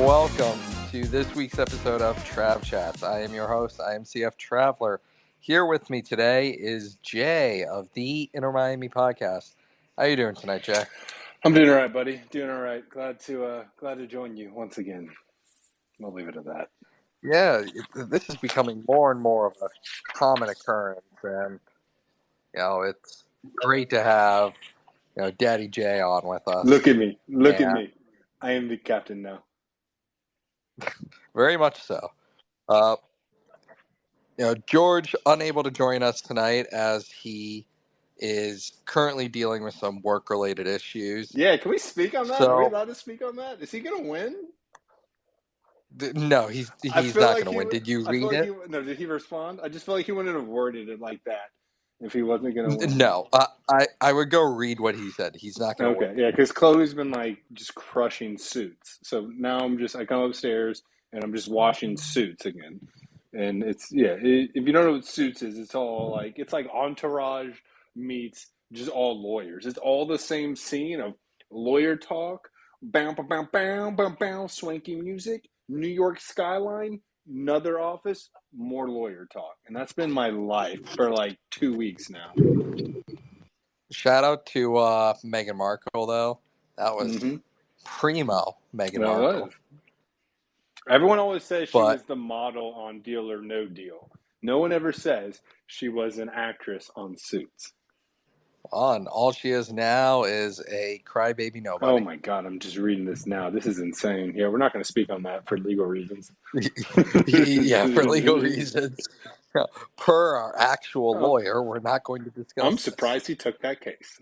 welcome to this week's episode of Trav Chats. I am your host, IMCFTraveller. Here with me today is Jay of the Inter Miami podcast. How you doing tonight, Jay? I'm doing all right, buddy. Doing all right. Glad to join you once again. I'll leave it at that. Yeah, this is becoming more and more of a common occurrence, and it's great to have Daddy Jay on with us. Look at me. Look at me. I am the captain now. Very much so. George unable to join us tonight as he is currently dealing with some work-related issues. Yeah, can we speak on that? So, Are we allowed to speak on that? Is he going to win? No, he's not going to win. Did you read it? No, did he respond? I just feel like he wouldn't have worded it like that if he wasn't going to win. No, I would go read what he said. He's not going to win. Okay, yeah, because Chloe's been just crushing suits. So now I come upstairs and I'm just washing suits again. And if you don't know what Suits is, it's all it's like Entourage meets just all lawyers. It's all the same scene of lawyer talk, bam, bam, bam, bam, bam, bam, swanky music, New York skyline, another office, more lawyer talk. And that's been my life for 2 weeks now. Shout out to Meghan Markle, though. That was primo Meghan Markle. Was. Everyone always says she was the model on Deal or No Deal. No one ever says she was an actress on Suits. All she is now is a crybaby nobody. Oh my God, I'm just reading this now. This is insane. Yeah, we're not going to speak on that for legal reasons. Yeah, for legal reasons. Per our actual lawyer, we're not going to discuss I'm surprised he took that case.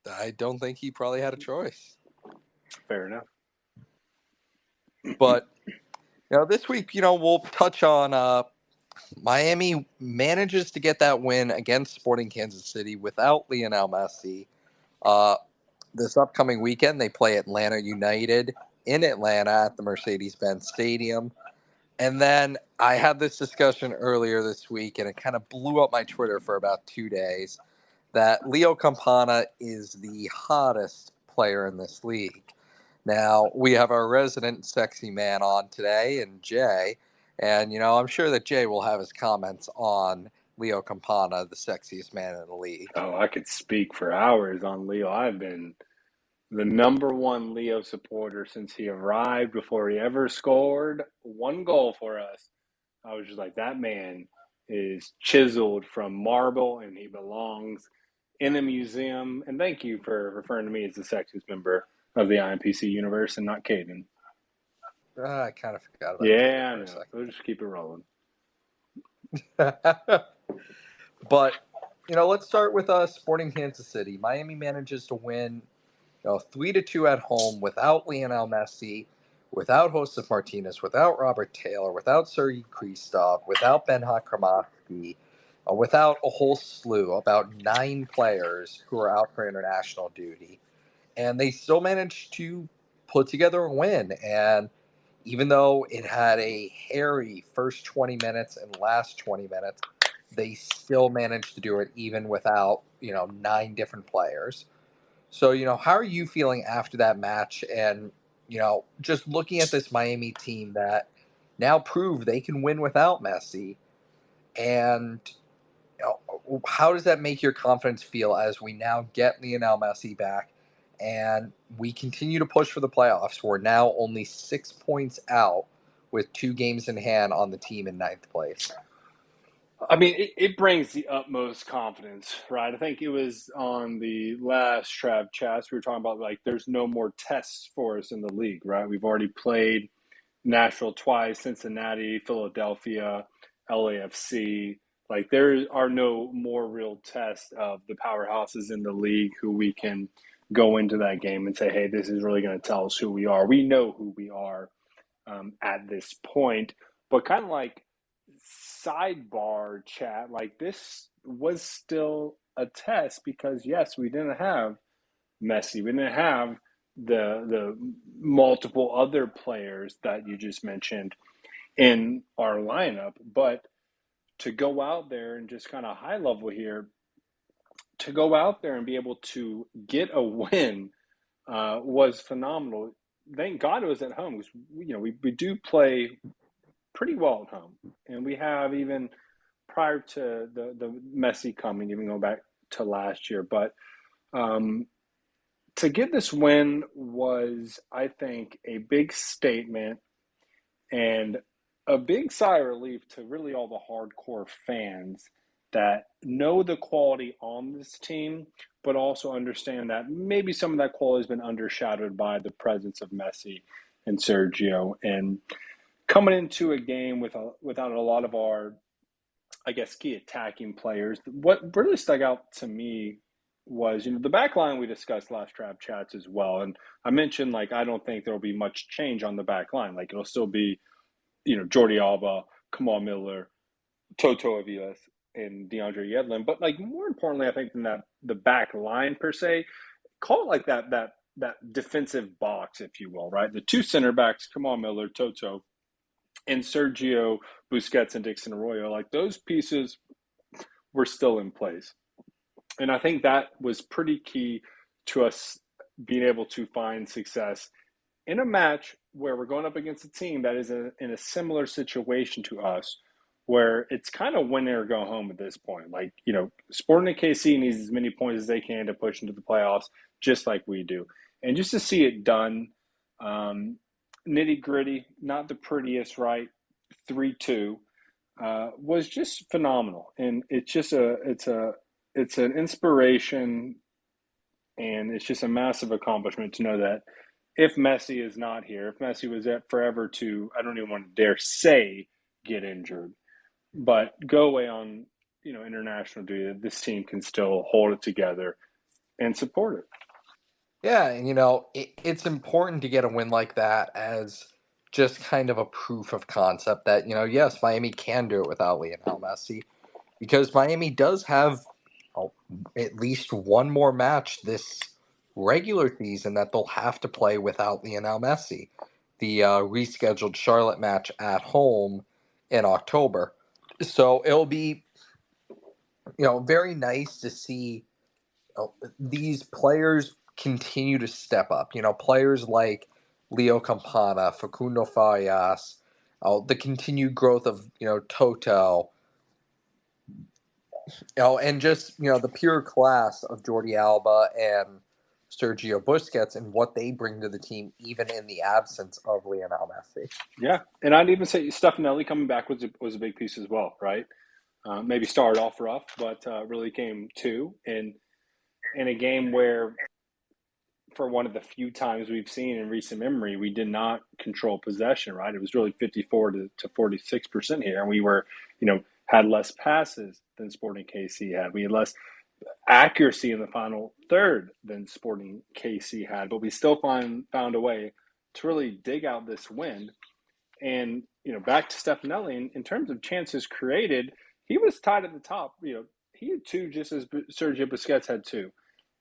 I don't think he probably had a choice. Fair enough. But, this week, we'll touch on Miami manages to get that win against Sporting Kansas City without Lionel Messi. This upcoming weekend, they play Atlanta United in Atlanta at the Mercedes-Benz Stadium. And then I had this discussion earlier this week, and it kind of blew up my Twitter for about 2 days, that Leo Campana is the hottest player in this league. Now, we have our resident sexy man on today, and Jay. And, I'm sure that Jay will have his comments on Leo Campana, the sexiest man in the league. Oh, I could speak for hours on Leo. I've been the number one Leo supporter since he arrived, before he ever scored one goal for us. I was just like, that man is chiseled from marble, and he belongs in a museum. And thank you for referring to me as the sexiest member of the IMPC universe and not Caden. I kind of forgot about Caden for a second. We'll just keep it rolling. But, let's start with Sporting Kansas City. Miami manages to win 3-2 at home without Lionel Messi, without Josef Martinez, without Robert Taylor, without Sergei Kristov, without Ben-Hak Kramaski, without a whole slew, about 9 players who are out for international duty. And they still managed to put together a win. And even though it had a hairy first 20 minutes and last 20 minutes, they still managed to do it even without, 9 different players. So, how are you feeling after that match? And, just looking at this Miami team that now proved they can win without Messi. And how does that make your confidence feel as we now get Lionel Messi back and we continue to push for the playoffs? We're now only 6 points out with 2 games in hand on the team in 9th place. I mean, it brings the utmost confidence, right? I think it was on the last Trav Chats we were talking about, there's no more tests for us in the league, right? We've already played Nashville twice, Cincinnati, Philadelphia, LAFC. There are no more real tests of the powerhouses in the league who we can go into that game and say, hey, this is really going to tell us who we are. We know who we are at this point. But kind of sidebar chat, this was still a test because, yes, we didn't have Messi. We didn't have the multiple other players that you just mentioned in our lineup. But to go out there and just kind of high level here, to go out there and be able to get a win was phenomenal. thank God it was at home, because we do play pretty well at home, and we have, even prior to the Messi coming, even going back to last year. But um, to get this win was, I think, a big statement and a big sigh of relief to really all the hardcore fans that know the quality on this team, but also understand that maybe some of that quality has been undershadowed by the presence of Messi and Sergio. And coming into a game without a lot of our, I guess, key attacking players, what really stuck out to me was, the back line we discussed last Trav Chats as well. And I mentioned, like, I don't think there'll be much change on the back line. Like, it'll still be, Jordi Alba, Kamal Miller, Toto Aviles, and DeAndre Yedlin. But, like, more importantly, I think, than that, the back line per se, call it like that defensive box, if you will, right? The two center backs, Kamal Miller, Toto, and Sergio Busquets and Dixon Arroyo, like, those pieces were still in place. And I think that was pretty key to us being able to find success in a match where we're going up against a team that is in a similar situation to us, where it's kind of win or go home at this point. Like, Sporting and KC needs as many points as they can to push into the playoffs, just like we do. And just to see it done, nitty gritty, not the prettiest, right? 3-2 was just phenomenal. And it's an inspiration, and it's just a massive accomplishment to know that if Messi is not here, if Messi was forever to, I don't even want to dare say, get injured, but go away on, international duty, that this team can still hold it together and support it. Yeah, and it's important to get a win like that as just kind of a proof of concept that, yes, Miami can do it without Lionel Messi, because Miami does have oh, at least one more match this regular season that they'll have to play without Lionel Messi. The rescheduled Charlotte match at home in October. So it'll be, very nice to see these players continue to step up. Players like Leo Campana, Facundo Farias, the continued growth of Toto, and just the pure class of Jordi Alba and Sergio Busquets and what they bring to the team, even in the absence of Lionel Messi. Yeah, and I'd even say Stefanelli coming back was a big piece as well, right? Maybe started off rough, but really came to in a game where, for one of the few times we've seen in recent memory, we did not control possession, right? It was really 54 to 46% here. And we were, had less passes than Sporting KC had. We had less accuracy in the final third than Sporting KC had, but we still found a way to really dig out this win. And, back to Stefanelli, in terms of chances created, he was tied at the top. He had two, just as Sergio Busquets had two.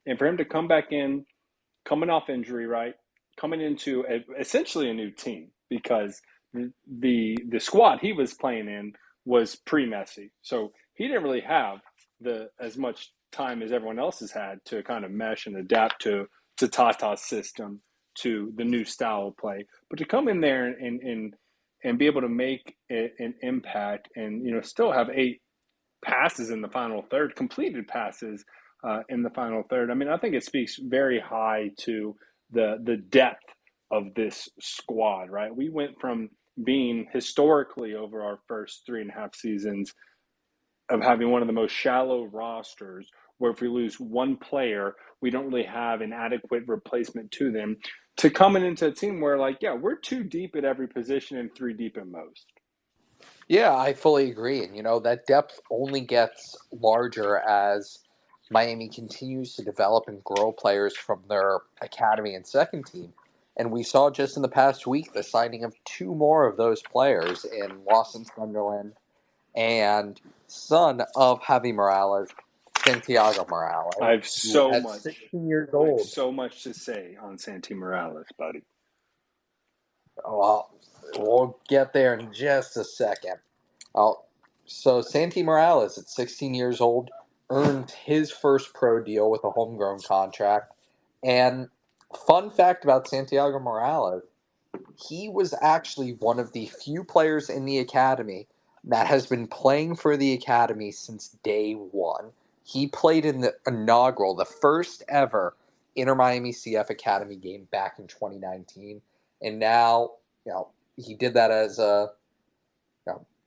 And for him to come back in, coming off injury, right? Coming into essentially a new team, because the squad he was playing in was pre-Messi, so he didn't really have as much time as everyone else has had to kind of mesh and adapt to Tata's system, to the new style of play. But to come in there and be able to make an impact, and still have 8 passes in the final third, completed passes in the final third. I mean, I think it speaks very high to the depth of this squad, right? We went from being, historically, over our first 3.5 seasons, of having one of the most shallow rosters, where if we lose one player, we don't really have an adequate replacement to them, to coming into a team where, like, yeah, we're 2 deep at every position and 3 deep at most. Yeah, I fully agree. And, that depth only gets larger as Miami continues to develop and grow players from their academy and second team. And we saw just in the past week the signing of 2 more of those players in Lawson Sunderland and son of Javi Morales, Santiago Morales, I have who so at much, 16 years I have old. so much to say on Santi Morales, buddy. Well, we'll get there in just a second. So Santi Morales, at 16 years old, earned his first pro deal with a homegrown contract, and Fun fact about Santiago Morales: he was actually one of the few players in the academy that has been playing for the academy since day one. He played in the inaugural, the first ever Inter Miami CF Academy game back in 2019, and now he did that as a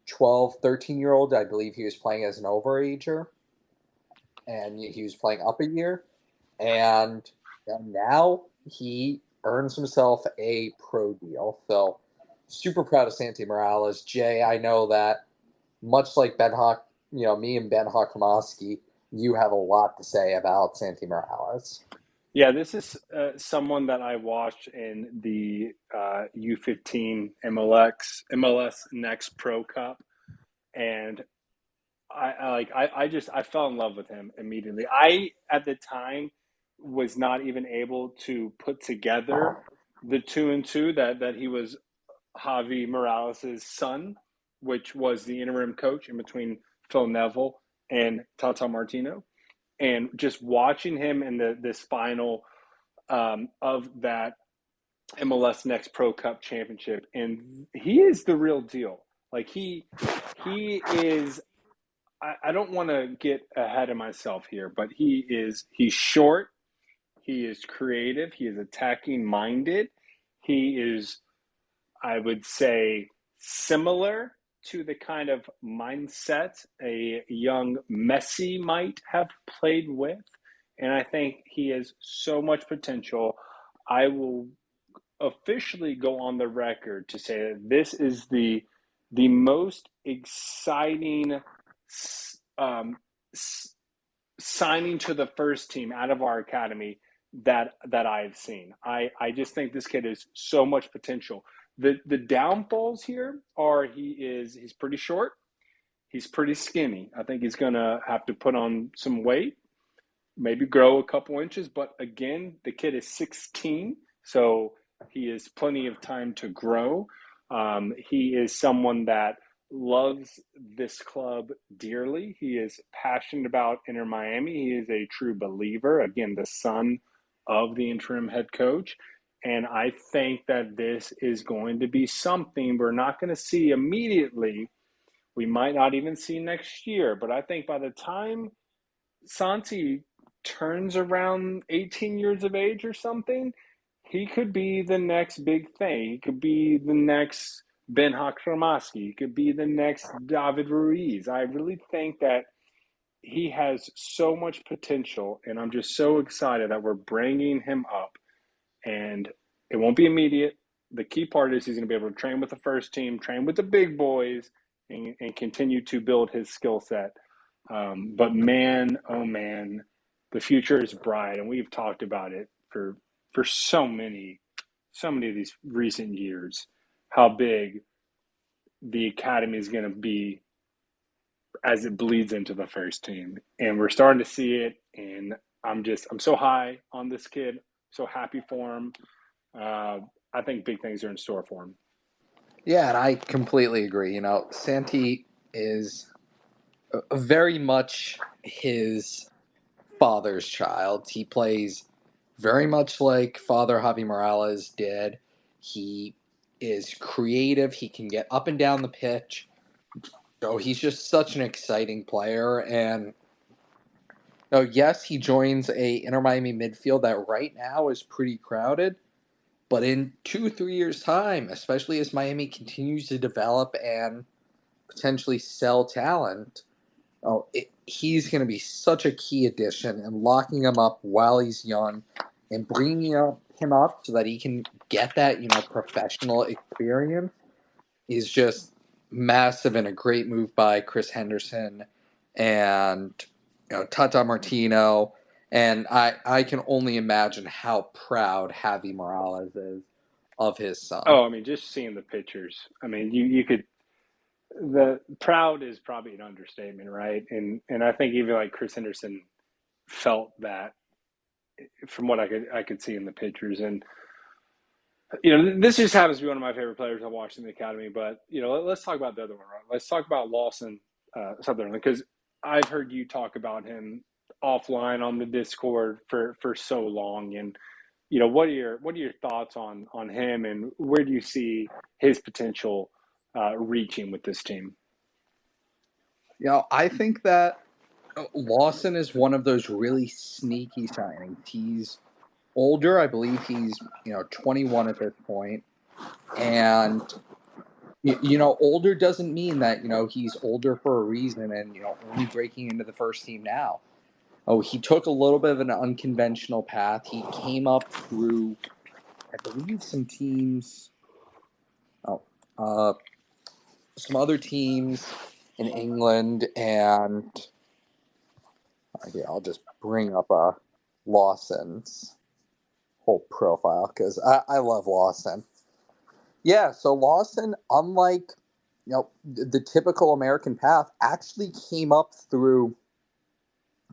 12, 13-year old. I believe he was playing as an overager, and he was playing up a year, and now he earns himself a pro deal. So super proud of Santi Morales. Jay, I know that much like Ben Hawk, me and Ben Hawkowski, you have a lot to say about Santi Morales. Yeah, this is someone that I watched in the U15 MLS Next Pro Cup, and I fell in love with him immediately. I at the time was not even able to put together the two and two that he was Javi Morales' son, which was the interim coach in between Phil Neville and Tata Martino. And just watching him in this final of that MLS Next Pro Cup championship, and he is the real deal. Like he is. I don't want to get ahead of myself here, but he's short. He is creative. He is attacking minded. He is, I would say, similar to the kind of mindset a young Messi might have played with. And I think he has so much potential. I will officially go on the record to say that this is the most exciting um, signing to the first team out of our academy that I've seen. I just think this kid has so much potential. The downfalls here are he's pretty short. He's pretty skinny. I think he's gonna have to put on some weight, maybe grow a couple inches. But again, the kid is 16, so he has plenty of time to grow. He is someone that loves this club dearly. He is passionate about Inter Miami. He is a true believer. Again, the son of the interim head coach. And I think that this is going to be something we're not going to see immediately. We might not even see next year. But I think by the time Santi turns around 18 years of age or something, he could be the next big thing. He could be the next Ben Hakramaski. He could be the next David Ruiz. I really think that he has so much potential, and I'm just so excited that we're bringing him up. And it won't be immediate. The key part is he's going to be able to train with the first team, train with the big boys, and continue to build his skill set. But man, oh man, the future is bright, and we've talked about it for so many of these recent years. How big the academy is going to be as it bleeds into the first team, and we're starting to see it. And I'm so high on this kid, so happy for him. I think big things are in store for him. Yeah, and I completely agree. Santi is very much his father's child. He plays very much like Father Javi Morales did. He is creative. He can get up and down the pitch. So he's just such an exciting player. And yes, he joins a Inter Miami midfield that right now is pretty crowded. But in 2, 3 years' time, especially as Miami continues to develop and potentially sell talent, he's going to be such a key addition, and locking him up while he's young and bringing him up so that he can get that professional experience is just massive, and a great move by Chris Henderson and Tata Martino. And I can only imagine how proud Javi Morales is of his son. Oh, I mean, just seeing the pictures. I mean, you could the proud is probably an understatement, right? And I think even like Chris Henderson felt that from what I could see in the pictures. And this just happens to be one of my favorite players I watched in the academy. But let's talk about the other one, right? Let's talk about Lawson Sutherland, because I've heard you talk about him offline on the Discord for so long, and what are your thoughts on him, and where do you see his potential reaching with this team? I think that Lawson is one of those really sneaky signings. He's older. I believe he's 21 at this point, and older doesn't mean that he's older for a reason, and only breaking into the first team now. Oh, he took a little bit of an unconventional path. He came up through, I believe, some teams. Oh, uh, some other teams in England, and I'll just bring up Lawson's whole profile because I love Lawson. Yeah, so Lawson, unlike the typical American path, actually came up through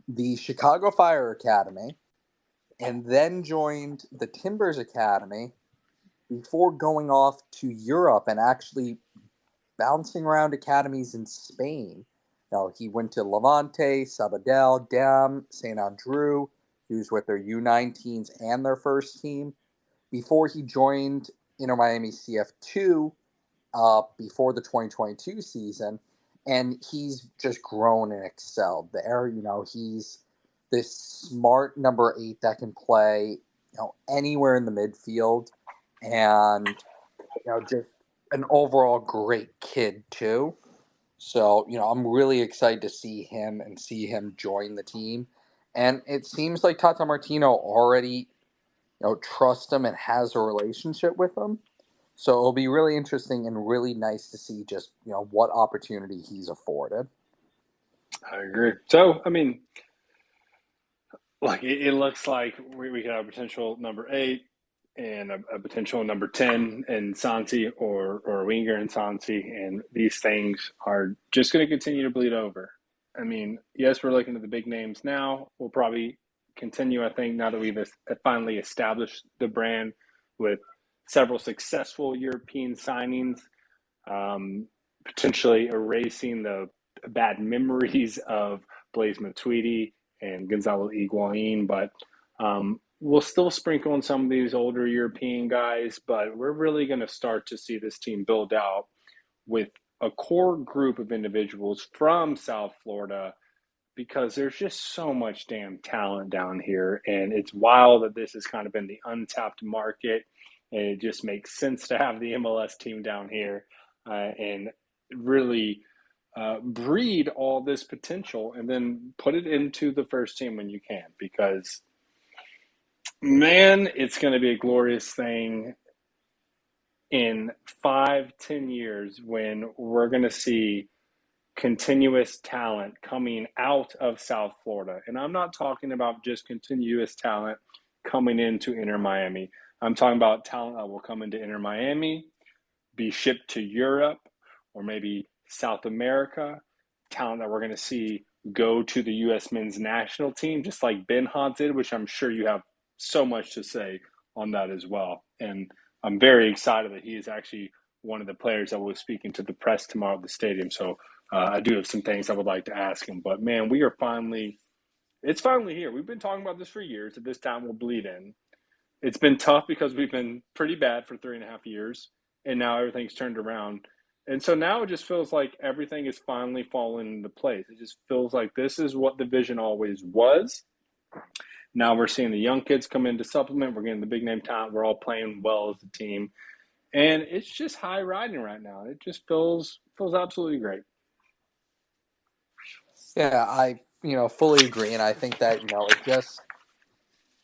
the Chicago Fire Academy and then joined the Timbers Academy before going off to Europe and actually bouncing around academies in Spain. Now, he went to Levante, Sabadell, Dam, St. Andrew. He was with their U19s and their first team before he joined Inter Miami CF2 before the 2022 season. And he's just grown and excelled there. He's this smart number 8 that can play anywhere in the midfield, and just an overall great kid too. So I'm really excited to see him join the team, and it seems like Tata Martino already trusts him and has a relationship with him. So it'll be really interesting and really nice to see just what opportunity he's afforded. I agree. So, I mean, like it looks like we could have a potential number 8 and a potential number 10 in Santi or a winger in Santi, and these things are just going to continue to bleed over. I mean, yes, we're looking at the big names now. We'll probably continue, I think, now that we've finally established the brand with several successful European signings, potentially erasing the bad memories of Blaise Matuidi and Gonzalo Higuain, but we'll still sprinkle in some of these older European guys, but we're really going to start to see this team build out with a core group of individuals from South Florida, because there's just so much damn talent down here. And it's wild that this has kind of been the untapped market. And it just makes sense to have the MLS team down here and really breed all this potential and then put it into the first team when you can, because man, it's going to be a glorious thing in 5-10 years when we're going to see continuous talent coming out of South Florida. And I'm not talking about just continuous talent coming into Inter Miami. I'm talking about talent that will come into Inter Miami, be shipped to Europe or maybe South America, talent that we're going to see go to the U.S. men's national team, just like Ben Hod did, which I'm sure you have so much to say on that as well. And I'm very excited that he is actually one of the players that will be speaking to the press tomorrow at the stadium. So I do have some things I would like to ask him. But man, it's finally here. We've been talking about this for years, that this time will bleed in. It's been tough because we've been pretty bad for 3.5 years, and now everything's turned around. And so now it just feels like everything is finally falling into place. It just feels like this is what the vision always was. Now we're seeing the young kids come in to supplement. We're getting the big name talent. We're all playing well as a team. And it's just high riding right now. It just feels absolutely great. Yeah, I fully agree, and I think that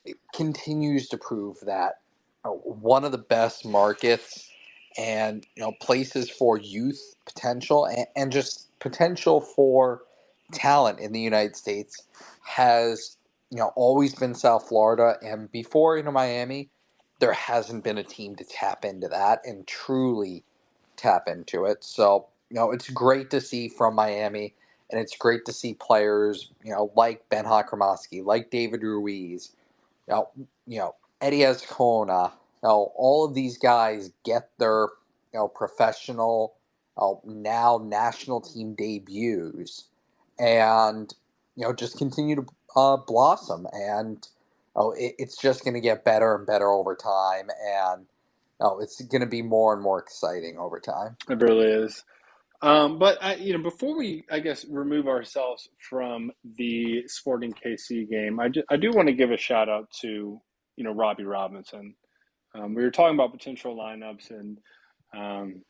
it continues to prove that one of the best markets and places for youth potential and just potential for talent in the United States has always been South Florida, and before Miami, there hasn't been a team to tap into that and truly tap into it. So it's great to see from Miami, and it's great to see players like Ben Hakramowski, like David Ruiz, now, Eddie Azcona, all of these guys get their, professional, now national team debuts, and just continue to blossom. And it's just going to get better and better over time, and it's going to be more and more exciting over time. It really is. But before we, I guess, remove ourselves from the Sporting KC game, I do want to give a shout out to Robbie Robinson. We were talking about potential lineups, and um,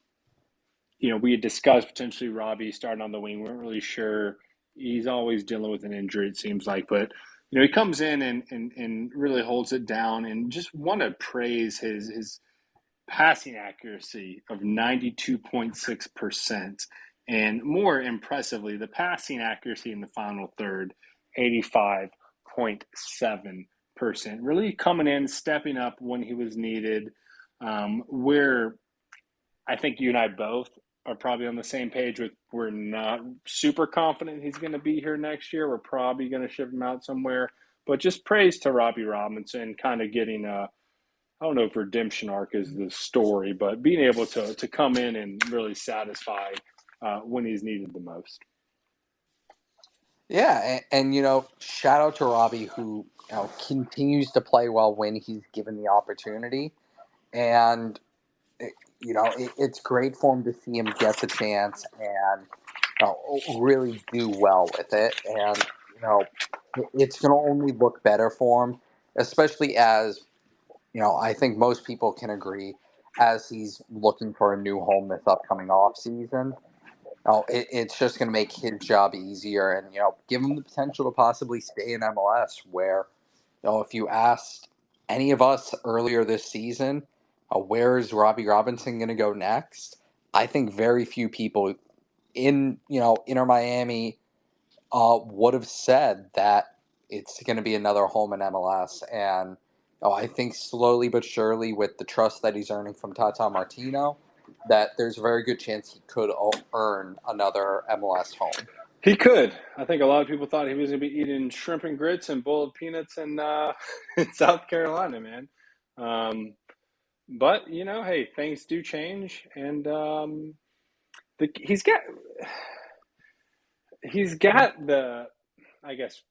we had discussed potentially Robbie starting on the wing. We weren't really sure. He's always dealing with an injury, it seems like, but he comes in and really holds it down. And just want to praise his passing accuracy of 92.6%. And more impressively, the passing accuracy in the final third, 85.7%. Really coming in, stepping up when he was needed. Where I think you and I both are probably on the same page with we're not super confident he's going to be here next year. We're probably going to ship him out somewhere. But just praise to Robbie Robinson, kind of getting a, I don't know if redemption arc is the story, but being able to come in and really satisfy when he's needed the most. Yeah, and shout out to Robbie, who continues to play well when he's given the opportunity, and it's great for him to see him get the chance and really do well with it, and it's going to only look better for him, especially as I think most people can agree as he's looking for a new home this upcoming off season. It's just going to make his job easier, and give him the potential to possibly stay in MLS. Where if you asked any of us earlier this season, where is Robbie Robinson going to go next? I think very few people in Inter Miami would have said that it's going to be another home in MLS. And I think slowly but surely, with the trust that he's earning from Tata Martino, that there's a very good chance he could earn another MLS home. He could. I think a lot of people thought he was going to be eating shrimp and grits and boiled peanuts in South Carolina, man. But hey, things do change, and he's got the, I guess,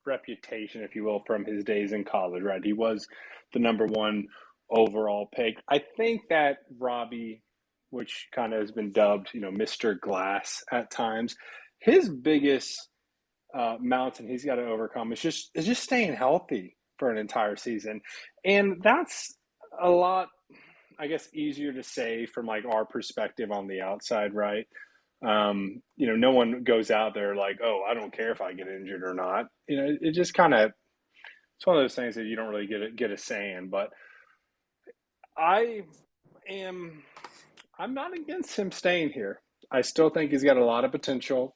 reputation, if you will, from his days in college, right? He was the number one overall pick. I think that Robbie, which kind of has been dubbed, Mr. Glass at times, his biggest mountain he's got to overcome is just staying healthy for an entire season, and that's a lot, I guess, easier to say from like our perspective on the outside, right? No one goes out there like, oh, I don't care if I get injured or not. It just kind of, it's one of those things that you don't really get a say in. But I'm not against him staying here. I still think he's got a lot of potential.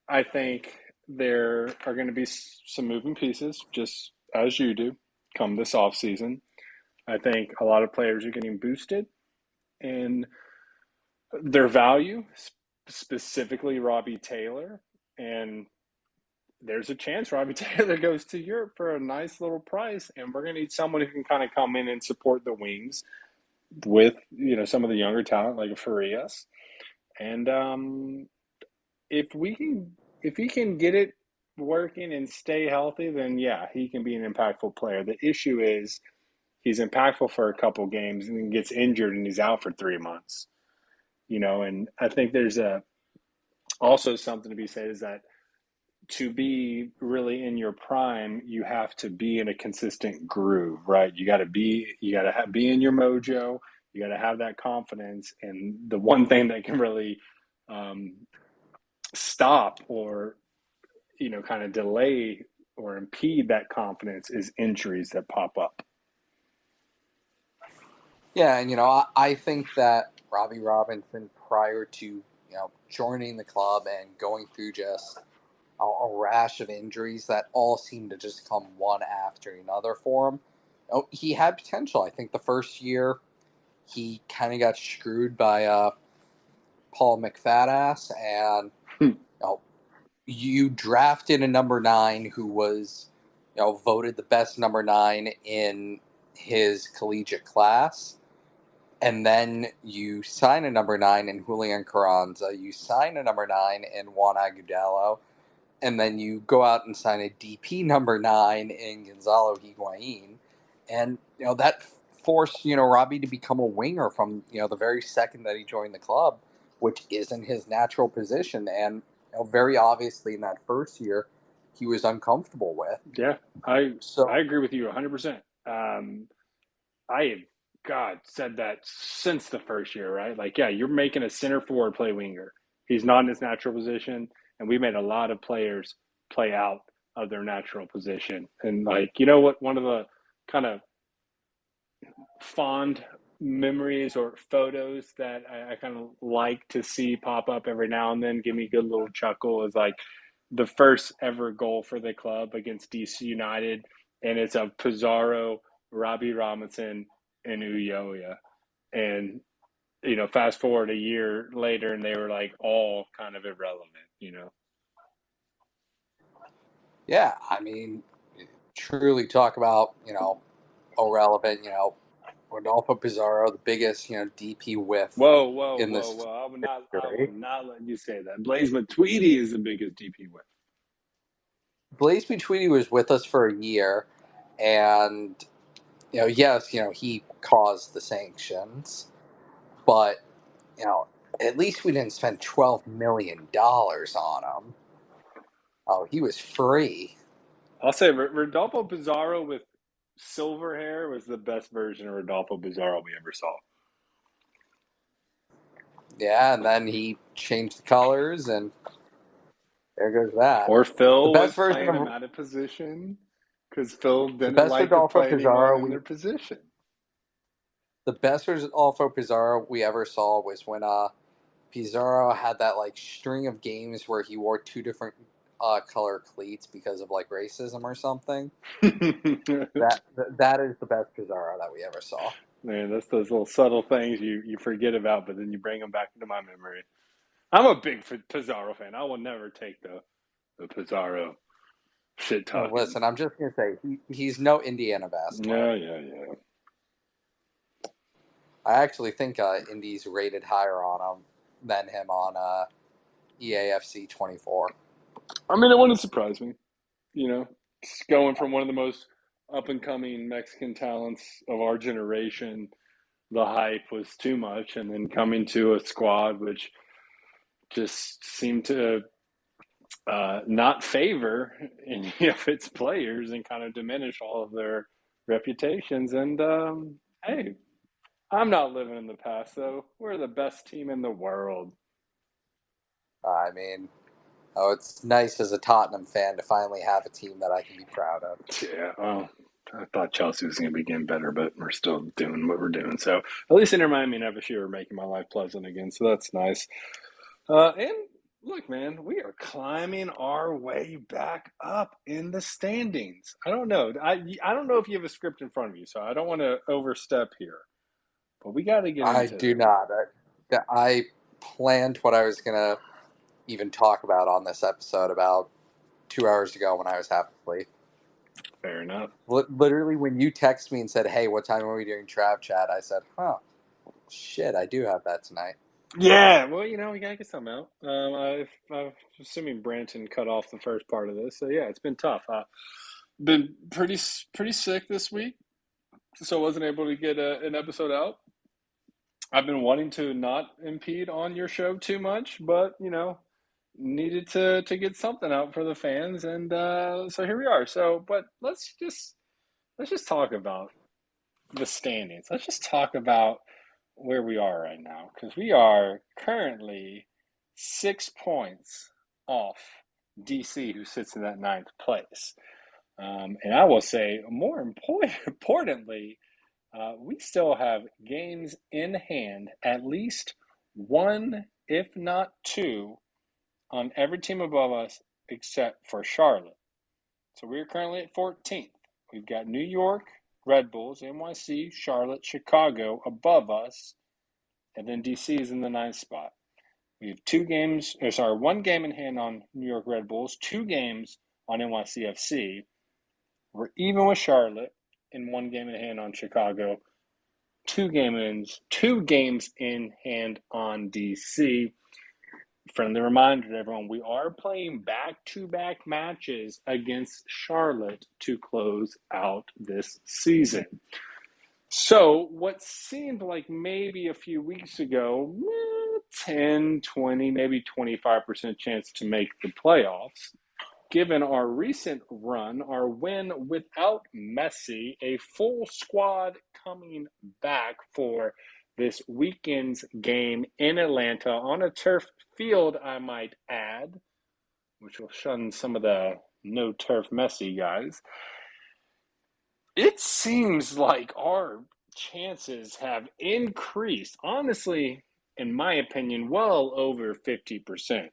I think there are going to be some moving pieces, just as you do, come this off season. I think a lot of players are getting boosted in their value, specifically Robbie Taylor. And there's a chance Robbie Taylor goes to Europe for a nice little price, and we're going to need someone who can kind of come in and support the wings with some of the younger talent like Farias. And if he can get it working and stay healthy, then yeah, he can be an impactful player. The issue is he's impactful for a couple games and then gets injured and he's out for 3 months. And I think there's also something to be said is that to be really in your prime, you have to be in a consistent groove, right? You got to be in your mojo. You got to have that confidence. And the one thing that can really stop or, kind of delay or impede that confidence is injuries that pop up. Yeah, and I think that Robbie Robinson, prior to joining the club and going through just a rash of injuries that all seem to just come one after another for him, he had potential. I think the first year he kind of got screwed by Paul McFadass, and you drafted a number 9 who was voted the best number 9 in his collegiate class. And then you sign a number 9 in Julian Carranza. You sign a number 9 in Juan Agudelo. and then you go out and sign a DP number 9 in Gonzalo Higuain, and that forced Robbie to become a winger from the very second that he joined the club, which isn't his natural position, and very obviously in that first year he was uncomfortable with. Yeah, I So agree with you 100%. I have, God, said that since the first year, right? Like, yeah, you're making a center forward play winger. He's not in his natural position, and we made a lot of players play out of their natural position. And like, you know what? One of the kind of fond memories or photos that I kind of like to see pop up every now and then, give me a good little chuckle, is like the first ever goal for the club against DC United, and it's of Pizarro, Robbie Robinson, and Uyoya. And fast forward a year later, and they were like all kind of irrelevant. yeah, I mean, truly talk about irrelevant. Rodolfo Pizarro, the biggest DP whiff Whoa, whoa, in whoa, this whoa! I will history. not let you say that. Blaise Matuidi is the biggest DP win. Blaise Matuidi was with us for a year, and yes, he caused the sanctions, but you know, at least we didn't spend $12 million on him. Oh, he was free. I'll say Rodolfo Pizarro with silver hair was the best version of Rodolfo Pizarro we ever saw. Yeah, and then he changed the colors, and there goes that. Or The Phil best was version playing him of out of position because Phil the didn't best like to Rodolfo play anyone Pizarro in we their position. the best Rodolfo Pizarro we ever saw was when Pizarro had that like string of games where he wore two different color cleats because of like racism or something. That is the best Pizarro that we ever saw. Man, that's those little subtle things you forget about, but then you bring them back into my memory. I'm a big Pizarro fan. I will never take the Pizarro shit No, talking. listen, I'm just gonna say he's no Indiana basketball. Yeah, yeah, yeah. I actually think Indy's rated higher on him than him on EAFC 24. I mean, it wouldn't surprise me. It's going from one of the most up and coming Mexican talents of our generation. The hype was too much, and then coming to a squad which just seemed to not favor any of its players and kind of diminish all of their reputations. And hey, I'm not living in the past, though. We're the best team in the world. I mean, oh, it's nice as a Tottenham fan to finally have a team that I can be proud of. Yeah, well, I thought Chelsea was going to be getting better, but we're still doing what we're doing. So at least Inter Miami and FSU are making my life pleasant again. So that's nice. And look, man, we are climbing our way back up in the standings. I don't know. I don't know if you have a script in front of you, so I don't want to overstep here. But we got to get I into do not. I planned what I was gonna even talk about on this episode about 2 hours ago when I was half asleep. fair enough. Literally, when you text me and said, "Hey, what time are we doing Trav Chat?" I said, "Huh, shit, I do have that tonight." Yeah, well, we gotta get something out. I'm assuming Branton cut off the first part of this, so yeah, it's been tough. Been pretty sick this week, so I wasn't able to get an episode out. I've been wanting to not impede on your show too much, but needed to get something out for the fans, and so here we are. So, but let's just talk about the standings. Let's just talk about where we are right now, because we are currently 6 points off DC, who sits in that ninth place. And I will say, more importantly, we still have games in hand, at least one, if not two, on every team above us except for Charlotte. So we're currently at 14th. We've got New York, Red Bulls, NYC, Charlotte, Chicago above us, and then DC is in the ninth spot. We have one game in hand on New York Red Bulls, 2 games on NYCFC. We're even with Charlotte in 1 game in hand on Chicago, 2 games in hand on DC. friendly reminder to everyone, we are playing back-to-back matches against Charlotte to close out this season. So what seemed like maybe a few weeks ago, 10, 20, maybe 25% chance to make the playoffs, given our recent run, our win without Messi, a full squad coming back for this weekend's game in Atlanta on a turf field, I might add, which will shun some of the no turf Messi guys. It seems like our chances have increased, honestly, in my opinion, well over 50%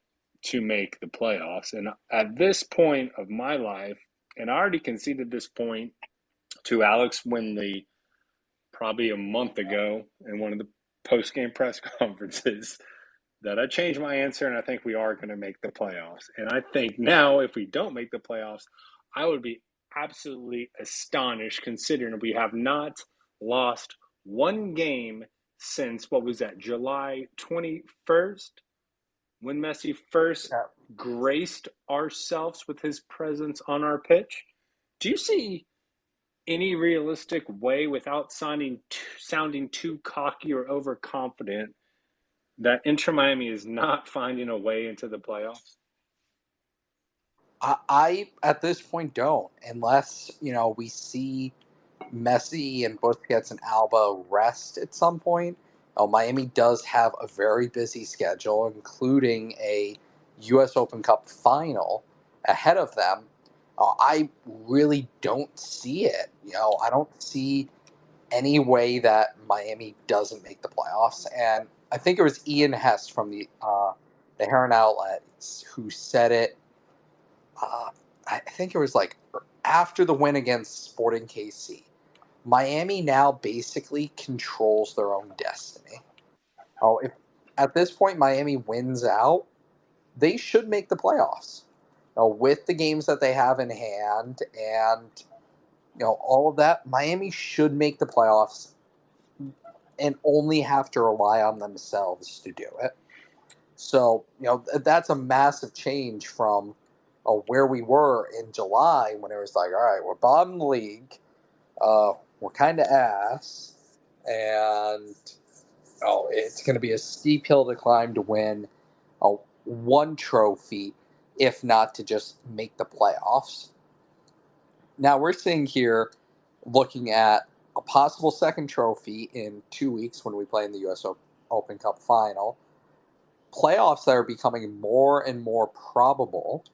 to make the playoffs. And at this point of my life, and I already conceded this point to Alex Winley probably a month ago in one of the post-game press conferences, that I changed my answer, and I think we are going to make the playoffs. And I think now, if we don't make the playoffs, I would be absolutely astonished considering we have not lost one game since, what was that, July 21st, when Messi first Yeah. graced ourselves with his presence on our pitch. Do you see any realistic way, without sounding too cocky or overconfident, that Inter Miami is not finding a way into the playoffs? I at this point don't, unless we see Messi and Busquets and Alba rest at some point. Miami does have a very busy schedule, including a U.S. Open Cup final ahead of them. I really don't see it. I don't see any way that Miami doesn't make the playoffs. And I think it was Ian Hess from the Heron Outlets who said it. Uh, I think it was like after the win against Sporting KC. Miami now basically controls their own destiny. If at this point Miami wins out, they should make the playoffs. With the games that they have in hand and all of that, Miami should make the playoffs and only have to rely on themselves to do it. So, that's a massive change from where we were in July when it was like, all right, we're bottom league, we're kind of ass, and it's going to be a steep hill to climb to win one trophy, if not to just make the playoffs. Now we're sitting here looking at a possible second trophy in 2 weeks when we play in the U.S. Open Cup final. Playoffs that are becoming more and more probable,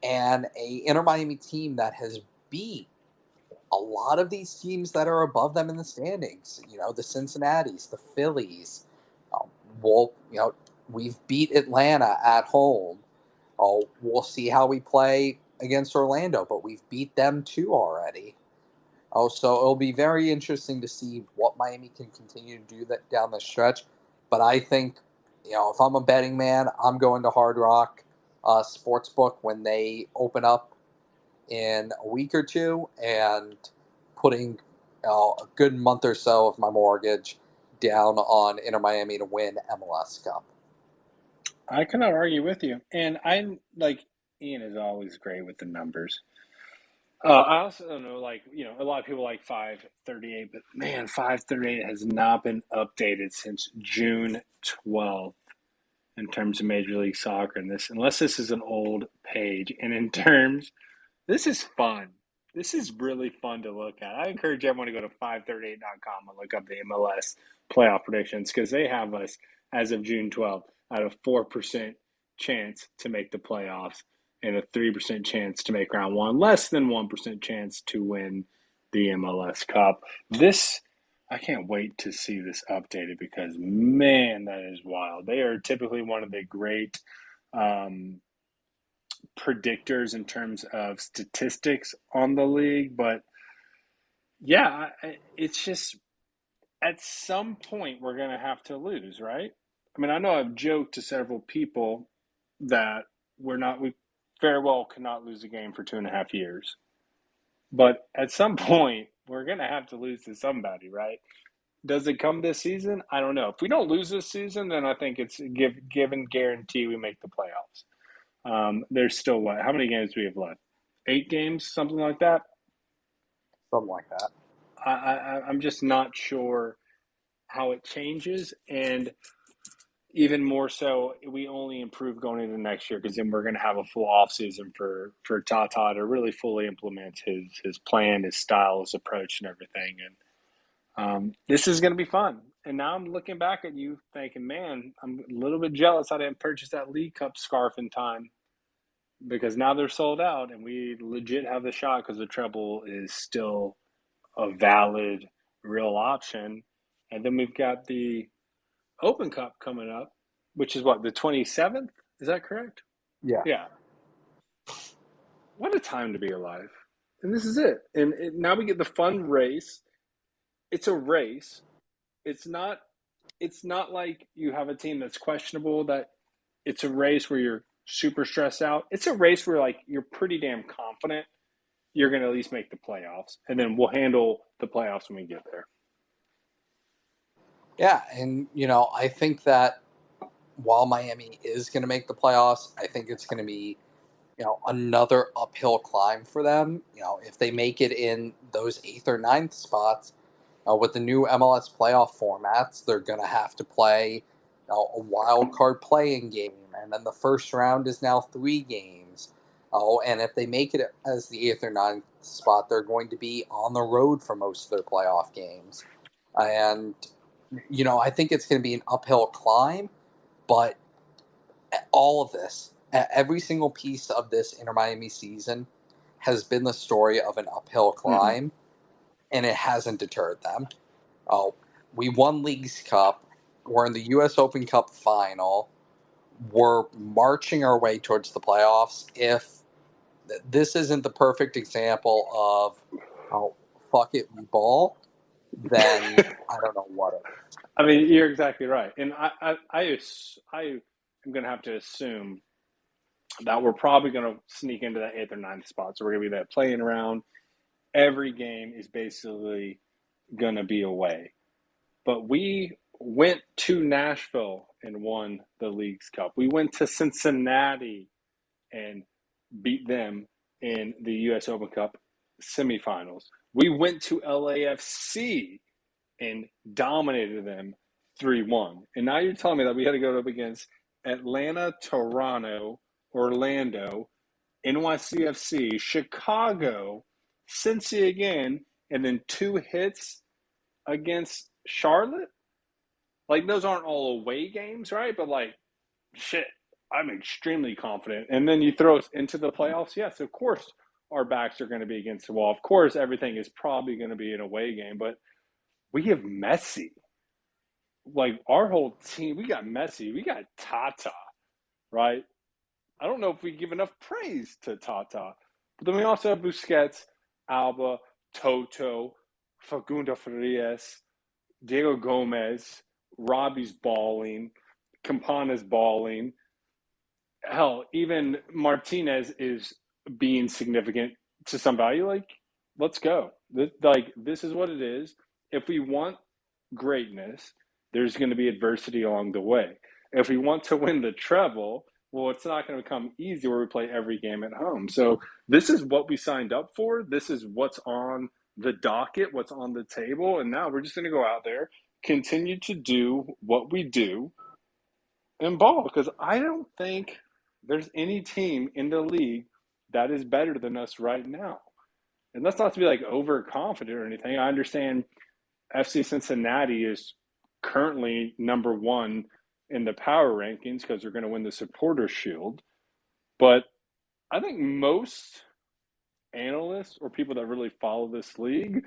and a Inter Miami team that has beat a lot of these teams that are above them in the standings. The Cincinnati's, the Phillies. Um, we'll, we've beat Atlanta at home. We'll see how we play against Orlando, but we've beat them too already. So it'll be very interesting to see what Miami can continue to do that down the stretch. But I think, if I'm a betting man, I'm going to Hard Rock Sportsbook when they open up in a week or two and putting a good month or so of my mortgage down on Inter Miami to win MLS Cup. I cannot argue with you. And I'm like, Ian is always great with the numbers. I also don't know, like, a lot of people like 538, but man, 538 has not been updated since June 12th in terms of Major League Soccer. And unless this is an old page, and in terms, this is fun. This is really fun to look at. I encourage everyone to go to 538.com and look up the MLS playoff predictions, because they have us as of June 12th at a 4% chance to make the playoffs and a 3% chance to make round one, less than 1% chance to win the MLS Cup. I can't wait to see this updated, because, man, that is wild. They are typically one of the great predictors in terms of statistics on the league. But yeah, it's just, at some point we're going to have to lose, right? I mean, I know I've joked to several people that we very well cannot lose a game for 2.5 years. But at some point, we're going to have to lose to somebody, right? Does it come this season? I don't know. If we don't lose this season, then I think it's given guarantee we make the playoffs. There's still what? How many games do we have left? 8 games, something like that. Something like that. I'm just not sure how it changes, and even more so, we only improve going into next year because then we're going to have a full off season for Tata to really fully implement his plan, his style, his approach, and everything. And this is going to be fun. And now I'm looking back at you thinking, man, I'm a little bit jealous I didn't purchase that League Cup scarf in time because now they're sold out and we legit have the shot because the treble is still a valid, real option. And then we've got the Open Cup coming up, which is what, the 27th? Is that correct? Yeah. Yeah. What a time to be alive. And this is it. And now we get the fun race. It's a race. It's not like you have a team that's questionable, that it's a race where you're super stressed out. It's a race where like you're pretty damn confident you're going to at least make the playoffs, and then we'll handle the playoffs when we get there. Yeah, and I think that while Miami is going to make the playoffs, I think it's going to be another uphill climb for them. If they make it in those eighth or ninth spots with the new MLS playoff formats, they're going to have to play a wild card playing game, and then the first round is now 3 games. Oh, and if they make it as the eighth or ninth spot, they're going to be on the road for most of their playoff games, and I think it's going to be an uphill climb, but all of this, every single piece of this Inter Miami season has been the story of an uphill Mm-hmm. climb, and it hasn't deterred them. Oh, we won Leagues Cup. We're in the U.S. Open Cup final. We're marching our way towards the playoffs. If this isn't the perfect example of, oh, fuck it, we ball, then I don't know what it is. I mean, you're exactly right, and I am going to have to assume that we're probably going to sneak into that eighth or ninth spot. So we're going to be that playing around. Every game is basically going to be away. But we went to Nashville and won the Leagues Cup. We went to Cincinnati and beat them in the U.S. Open Cup semifinals. We went to LAFC and dominated them 3-1. And now you're telling me that we had to go up against Atlanta, Toronto, Orlando, NYCFC, Chicago, Cincy again, and then 2 hits against Charlotte? Like, those aren't all away games, right? But, like, shit, I'm extremely confident. And then you throw us into the playoffs. Yes, of course, our backs are going to be against the wall. Of course, everything is probably going to be an away game. But we have Messi. Like, our whole team, we got Messi. We got Tata, right? I don't know if we give enough praise to Tata. But then we also have Busquets, Alba, Toto, Facundo Farias, Diego Gomez, Robbie's balling, Campana's balling. Hell, even Martinez is being significant to some value. Like, let's go. This is what it is. If we want greatness, there's going to be adversity along the way. If we want to win the treble, well, it's not going to become easy where we play every game at home. So this is what we signed up for. This is what's on the docket, what's on the table. And now we're just going to go out there, continue to do what we do, and ball. Because I don't think there's any team in the league that is better than us right now. And that's not to be like overconfident or anything. I understand FC Cincinnati is currently number 1 in the power rankings because they're going to win the Supporter Shield. But I think most analysts or people that really follow this league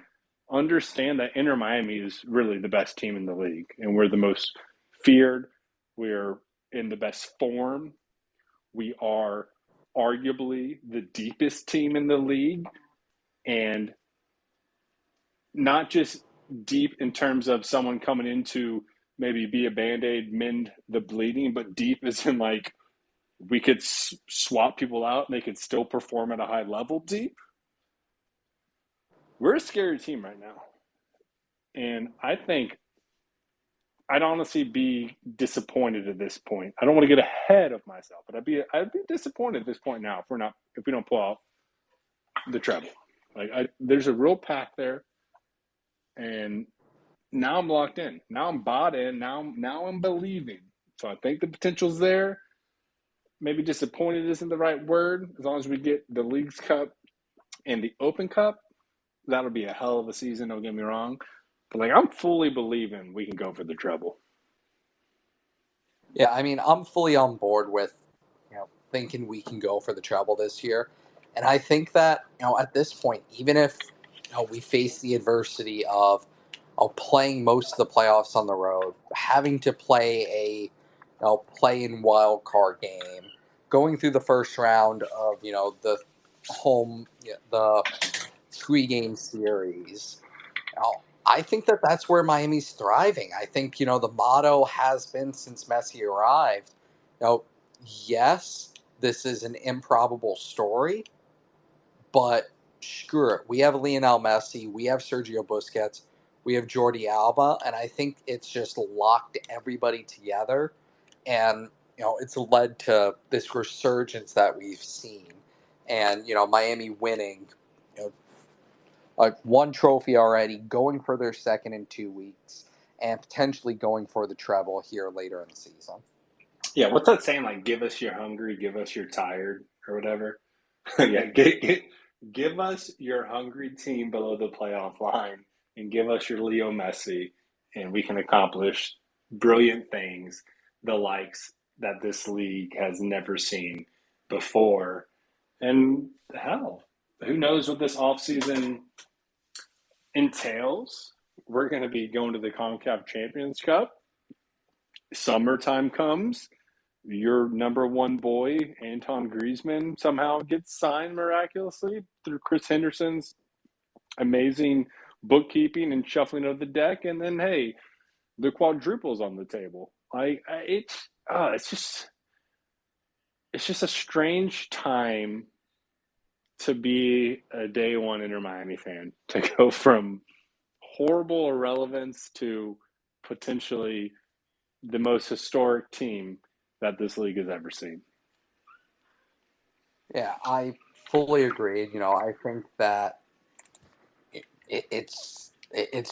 understand that Inter Miami is really the best team in the league, and we're the most feared. We're in the best form. We are arguably the deepest team in the league, and not just deep in terms of someone coming in to maybe be a band-aid, mend the bleeding, but deep as in like we could swap people out and they could still perform at a high level deep. We're a scary team right now. And I think I'd honestly be disappointed at this point. I don't want to get ahead of myself, but I'd be disappointed at this point now if we don't pull out the treble. There's a real pack there, and now I'm locked in. Now I'm bought in. Now I'm believing. So I think the potential's there. Maybe disappointed isn't the right word. As long as we get the Leagues Cup and the Open Cup, that'll be a hell of a season. Don't get me wrong, but I'm fully believing we can go for the treble. Yeah, I mean, I'm fully on board with, thinking we can go for the treble this year. And I think that, at this point, even if, we face the adversity of playing most of the playoffs on the road, having to play a, play-in wild card game, going through the first round of, the home, the 3-game series, I think that that's where Miami's thriving. I think, the motto has been since Messi arrived, you know, yes, this is an improbable story, but screw it. We have Lionel Messi, we have Sergio Busquets, we have Jordi Alba, and I think it's just locked everybody together. And, it's led to this resurgence that we've seen. And, Miami winning, you know, one trophy already, going for their second in 2 weeks, and potentially going for the treble here later in the season. Yeah, what's that saying? Give us your hungry, give us your tired, or whatever. Yeah, give us your hungry team below the playoff line, and give us your Leo Messi, and we can accomplish brilliant things, the likes that this league has never seen before. And hell, who knows what this offseason entails? We're going to be going to the CONCACAF Champions Cup. Summertime comes. Your number one boy, Anton Griezmann, somehow gets signed miraculously through Chris Henderson's amazing bookkeeping and shuffling of the deck. And then, hey, the quadruple's on the table. It's just a strange time to be a day one Inter Miami fan, to go from horrible irrelevance to potentially the most historic team that this league has ever seen. Yeah, I fully agree. I think that it's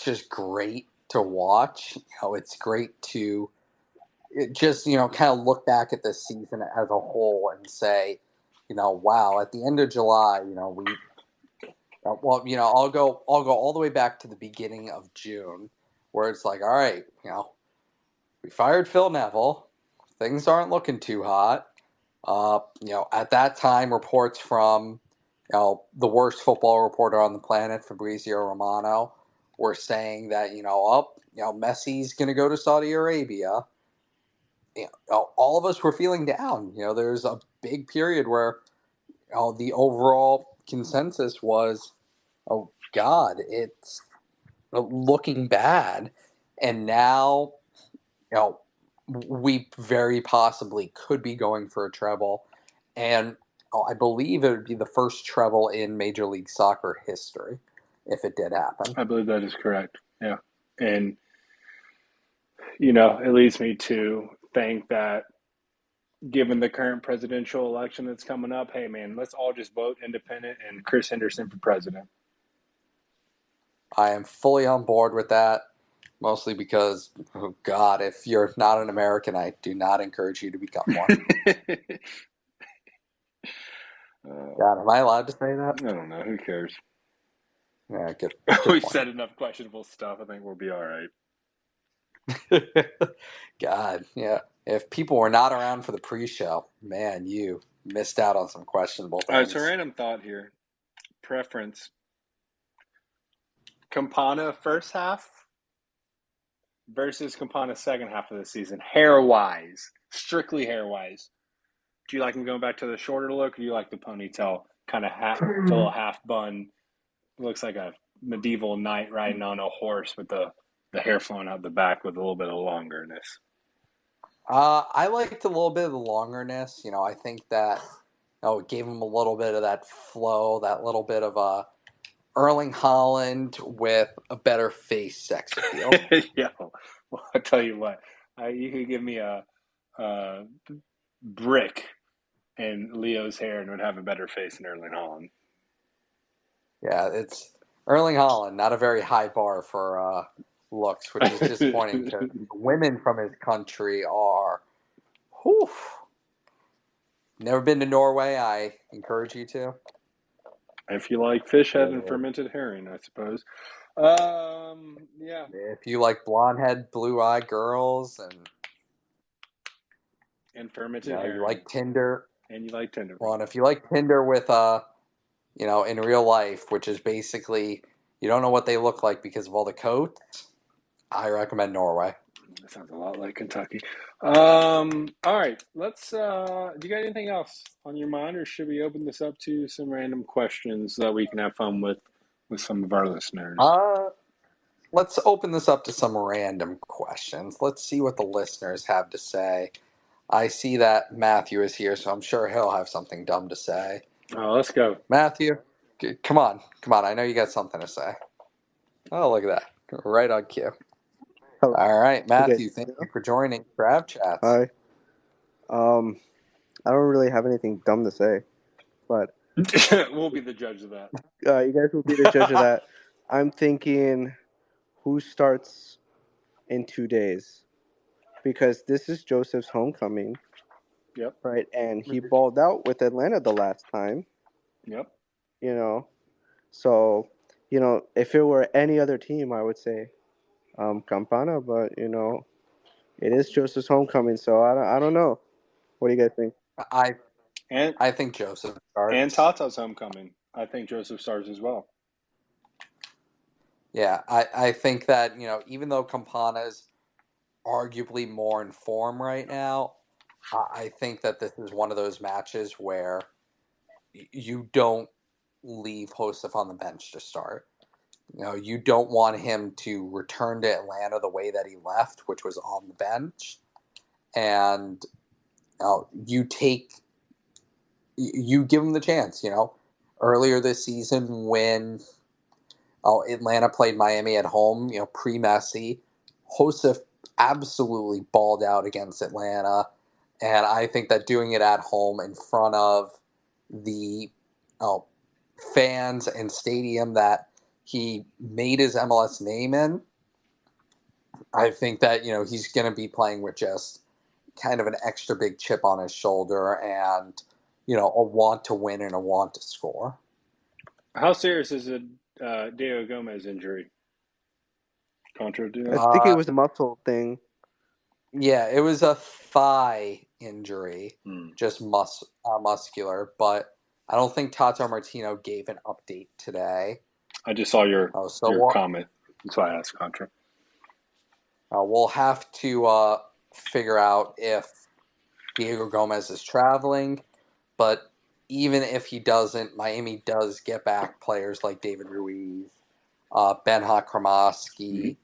just great to watch. It's great to just kind of look back at this season as a whole and say, wow, at the end of July, we well, I'll go all the way back to the beginning of June, where it's like, all right, we fired Phil Neville, things aren't looking too hot. At that time, reports from the worst football reporter on the planet, Fabrizio Romano, were saying that Messi's going to go to Saudi Arabia. All of us were feeling down. There's a big period where the overall consensus was, oh God, it's looking bad, and now we very possibly could be going for a treble, and I believe it would be the first treble in Major League Soccer history if it did happen. I believe that is correct. Yeah. And, it leads me to think that given the current presidential election that's coming up, hey, man, let's all just vote independent and Chris Henderson for president. I am fully on board with that, mostly because, oh God, if you're not an American, I do not encourage you to become one. God, am I allowed to say that? I don't know. Who cares? Yeah, good We've point. said enough questionable stuff. I think we'll be all right. God, yeah. If people were not around for the pre-show, man, you missed out on some questionable things. All right, so random thought here. Preference. Campana first half versus Campana second half of the season, hair-wise, strictly hair-wise. Do you like him going back to the shorter look, or do you like the ponytail, kind of a little half bun? Looks like a medieval knight riding on a horse with the hair flowing out the back with a little bit of longerness. I liked a little bit of the longerness. I think that it gave him a little bit of that flow, that little bit of Erling Haaland with a better face sex appeal. Yo, Well, I tell you what, you could give me a brick and Leo's hair, and would have a better face than Erling Haaland. Yeah, it's Erling Haaland, not a very high bar for looks, which is disappointing because women from his country are. Whew, never been to Norway. I encourage you to. If you like fish head and If fermented herring, I suppose. Yeah. if you like blonde head, blue eyed girls, and fermented you herring, like Tinder. and you like Tinder. Well, and if you like Tinder with in real life, which is basically you don't know what they look like because of all the coats, I recommend Norway. That sounds a lot like Kentucky. All right, let's. Do you got anything else on your mind, or should we open this up to some random questions that we can have fun with some of our listeners? Let's open this up to some random questions. Let's see what the listeners have to say. I see that Matthew is here, so I'm sure he'll have something dumb to say. Oh, let's go. Matthew, come on. I know you got something to say. Oh, look at that. Right on cue. Hello. All right, Matthew, Okay. thank you for joining Trav Chats. Hi. I don't really have anything dumb to say, but We'll be the judge of that. you guys will be the judge of that. I'm thinking, who starts in 2 days? Because this is Joseph's homecoming. Yep. Right, and he balled out with Atlanta the last time. Yep. So if it were any other team, I would say Campana, but it is Joseph's homecoming, so I don't know. What do you guys think? I think Joseph starts. And Tata's homecoming. I think Joseph starts as well. Yeah, I think that, even though Campana's arguably more in form right now, I think that this is one of those matches where you don't leave Josef on the bench to start. You don't want him to return to Atlanta the way that he left, which was on the bench. And you give him the chance. Earlier this season when Atlanta played Miami at home, pre-Messi, Josef absolutely balled out against Atlanta. And I think that doing it at home in front of the fans and stadium that he made his MLS name in, I think that, he's going to be playing with just kind of an extra big chip on his shoulder and, a want to win and a want to score. How serious is the Diego Gomez injury? Contra I think it was a muscle thing. Yeah, it was a thigh injury, just muscular, but I don't think Tata Martino gave an update today. I just saw your comment. That's why I asked Contra. We'll have to figure out if Diego Gomez is traveling, but even if he doesn't, Miami does get back players like David Ruiz, Ben-Hak Kramaski,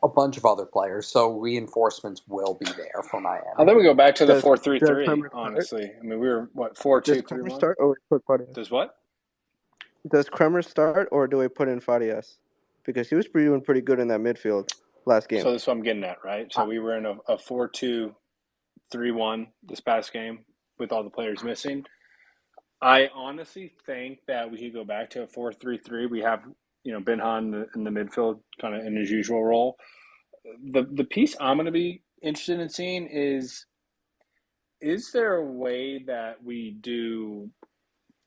a bunch of other players. So reinforcements will be there for Miami. I think we go back to the 4-3-3, honestly. I mean, we were, 4-2-3-1? Start or put Farias? Does what? Does Kremer start or do we put in Farias? Because he was doing pretty good in that midfield last game. So that's what I'm getting at, right? So we were in a 4-2-3-1 this past game with all the players missing. I honestly think that we could go back to a 4-3-3. We have, Ben-Han in the midfield, kind of in his usual role. The piece I'm going to be interested in seeing is there a way that we do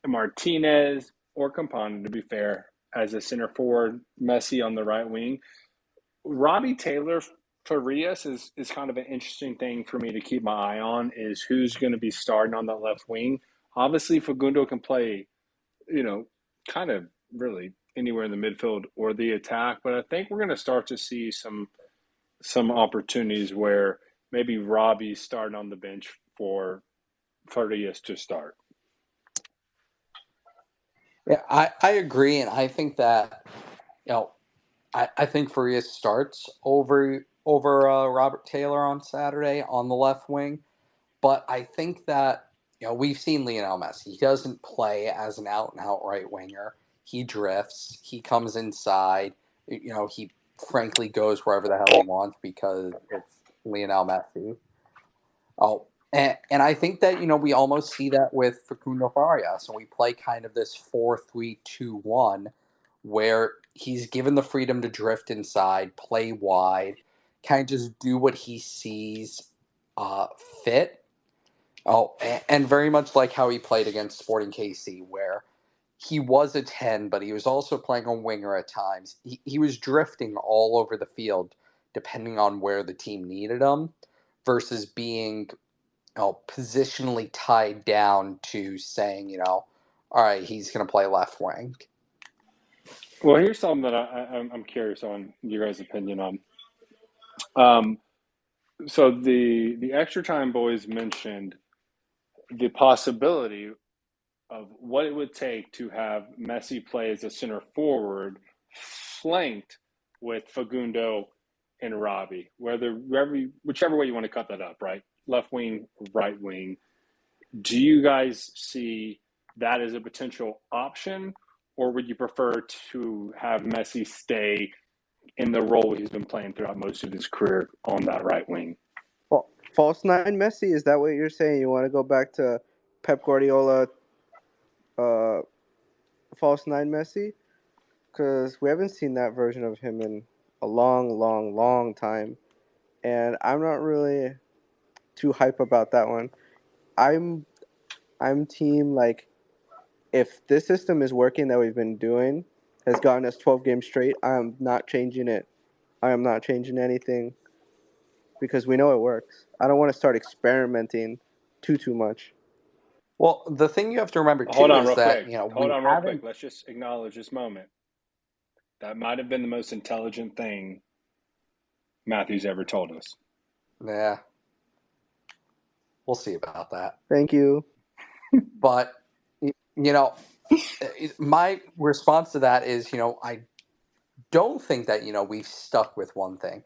Martinez or Campana, to be fair, as a center forward, Messi on the right wing? Robbie Taylor Farias is kind of an interesting thing for me to keep my eye on, is who's going to be starting on that left wing. Obviously, Fagundo can play, kind of really anywhere in the midfield or the attack, but I think we're going to start to see some opportunities where maybe Robbie's starting on the bench for Farias to start. Yeah, I agree, and I think that I think Farias starts over Robert Taylor on Saturday on the left wing, but I think that we've seen Lionel Messi. He doesn't play as an out and out right winger. He drifts. He comes inside. He frankly goes wherever the hell he wants because it's Lionel Messi. Oh, and I think that, we almost see that with Facundo Farias. And we play kind of this 4-3-2-1 where he's given the freedom to drift inside, play wide, kind of just do what he sees fit. Oh, and very much like how he played against Sporting KC, where he was a 10, but he was also playing a winger at times. He was drifting all over the field, depending on where the team needed him, versus being positionally tied down to saying, all right, he's going to play left wing. Well, here's something that I'm curious on your guys' opinion on. So the extra time boys mentioned the possibility of what it would take to have Messi play as a center forward, flanked with Fagundo and Robbie, whichever way you want to cut that up, right? Left wing, right wing. Do you guys see that as a potential option, or would you prefer to have Messi stay in the role he's been playing throughout most of his career on that right wing? Well, false nine Messi, is that what you're saying? You want to go back to Pep Guardiola, false nine Messi? Because we haven't seen that version of him in a long, long, long time. And I'm not really too hype about that one. I'm team, like, if this system is working that we've been doing, has gotten us 12 games straight, I am not changing it. I am not changing anything because we know it works. I don't want to start experimenting too much. Well, the thing you have to remember too Hold on, is real that quick. we Hold on, real quick. haven't. Let's just acknowledge this moment. That might have been the most intelligent thing Matthew's ever told us. Yeah, we'll see about that. Thank you. But my response to that is, I don't think that we've stuck with one thing.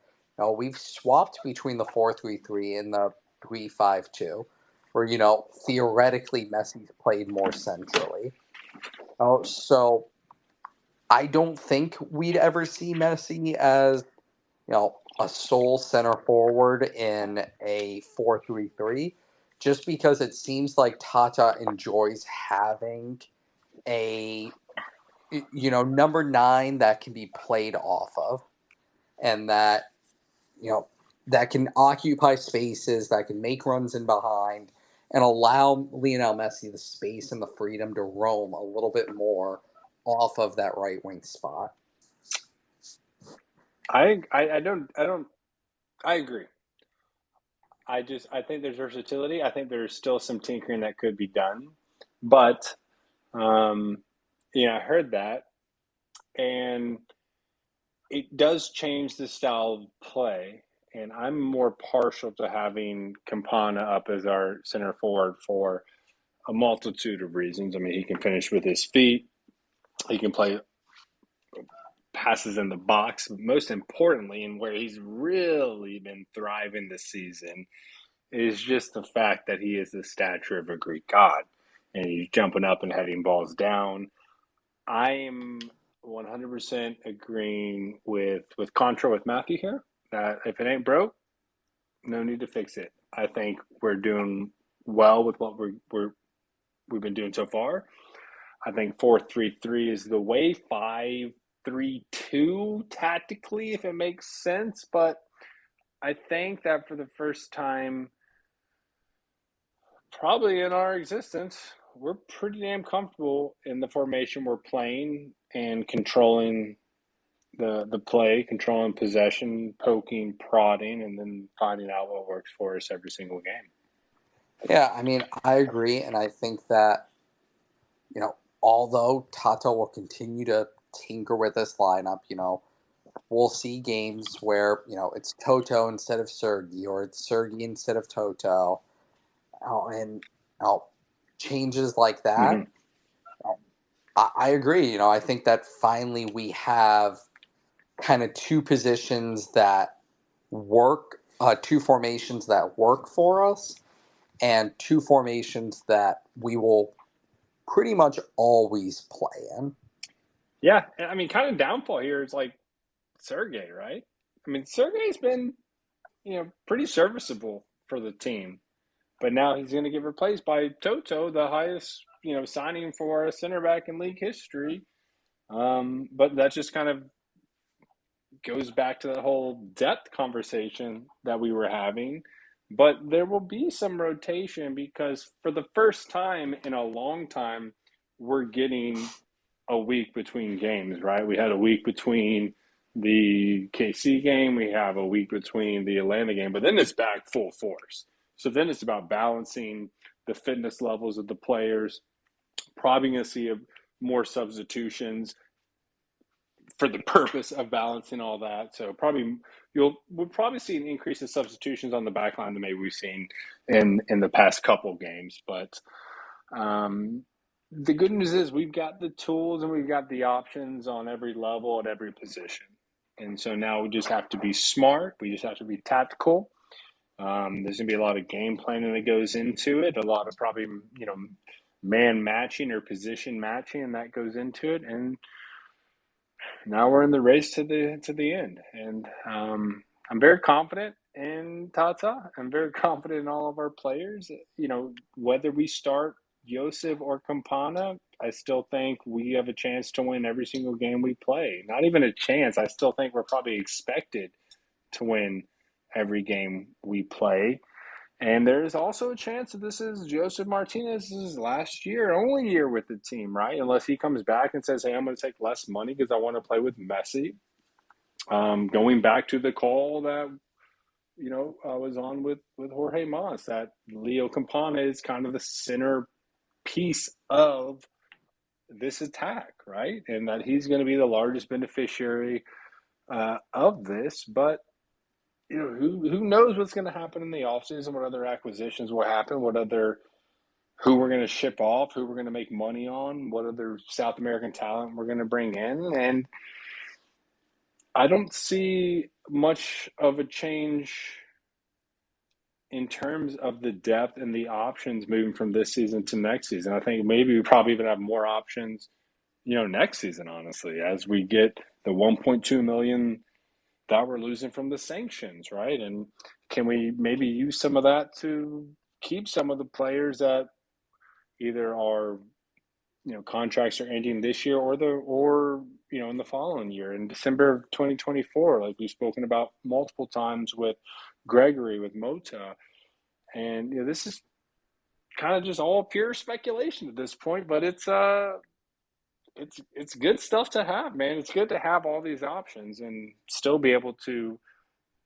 We've swapped between the 4-3-3 and the 3-5-2, where theoretically Messi's played more centrally. So I don't think we'd ever see Messi as a sole center forward in a 4-3-3, just because it seems like Tata enjoys having a number 9 that can be played off of, and that that can occupy spaces, that can make runs in behind, and allow Lionel Messi the space and the freedom to roam a little bit more off of that right wing spot. I agree. I think there's versatility. I think there's still some tinkering that could be done, but I heard that, and it does change the style of play. And I'm more partial to having Campana up as our center forward for a multitude of reasons. I mean, he can finish with his feet. He can play passes in the box. But most importantly, and where he's really been thriving this season, is just the fact that he is the stature of a Greek god. And he's jumping up and heading balls down. I'm 100% agreeing with Contra with Matthew here, that if it ain't broke, no need to fix it. I think we're doing well with what we've been doing so far. I think 4-3-3 is the way. 5-3-2 tactically, if it makes sense, but I think that for the first time probably in our existence, we're pretty damn comfortable in the formation we're playing and controlling the play, controlling possession, poking, prodding, and then finding out what works for us every single game. Yeah, I mean, I agree, and I think that, although Tata will continue to tinker with this lineup, we'll see games where, it's Toto instead of Sergi, or it's Sergi instead of Toto, and changes like that. Mm-hmm. I agree. I think that finally we have kind of two positions that work, two formations that work for us, and two formations that we will pretty much always play in. Yeah, I mean, kind of downfall here is like Sergey, right? I mean, Sergey's been, pretty serviceable for the team. But now he's going to get replaced by Toto, the highest, signing for a center back in league history. But that just kind of goes back to the whole depth conversation that we were having. But there will be some rotation because for the first time in a long time, we're getting a week between games, right? We had a week between the KC game, we have a week between the Atlanta game, but then it's back full force. So then it's about balancing the fitness levels of the players. Probably going to see more substitutions for the purpose of balancing all that. So we'll probably see an increase in substitutions on the back line than maybe we've seen in the past couple games. But the good news is we've got the tools and we've got the options on every level at every position. And so now we just have to be smart. We just have to be tactical. There's going to be a lot of game planning that goes into it, a lot of probably, man matching or position matching, and that goes into it. And now we're in the race to the end. And I'm very confident in Tata. I'm very confident in all of our players. Whether we start Joseph or Campana, I still think we have a chance to win every single game we play. Not even a chance. I still think we're probably expected to win every game we play. And there's also a chance that this is Joseph Martinez's last year, only year with the team, right? Unless he comes back and says, hey, I'm going to take less money because I want to play with Messi. Going back to the call that, I was on with Jorge Mas, that Leo Campana is kind of the center piece of this attack, right? And that he's going to be the largest beneficiary of this. But who knows what's going to happen in the offseason, what other acquisitions will happen, who we're going to ship off, who we're going to make money on, what other South American talent we're going to bring in. And I don't see much of a change in terms of the depth and the options moving from this season to next season. I think maybe we probably even have more options, next season, honestly, as we get the 1.2 million that we're losing from the sanctions, right? And can we maybe use some of that to keep some of the players that either are, contracts are ending this year or in the following year in December of 2024, like we've spoken about multiple times with Gregory, with Mota. And this is kind of just all pure speculation at this point, but it's good stuff to have, man. It's good to have all these options and still be able to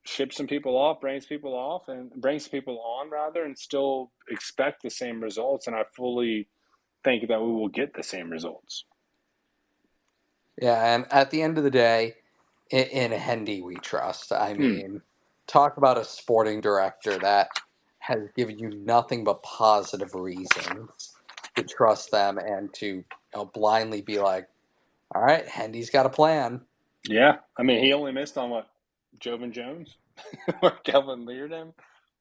ship some people off, bring some people on rather, and still expect the same results. And I fully think that we will get the same results. Yeah, and at the end of the day, in Hendy we trust. I mean, talk about a sporting director that has given you nothing but positive reasons to trust them and to blindly be like, all right, Hendy's got a plan. Yeah, I mean, he only missed on Jovan Jones or Kelvin Leardom,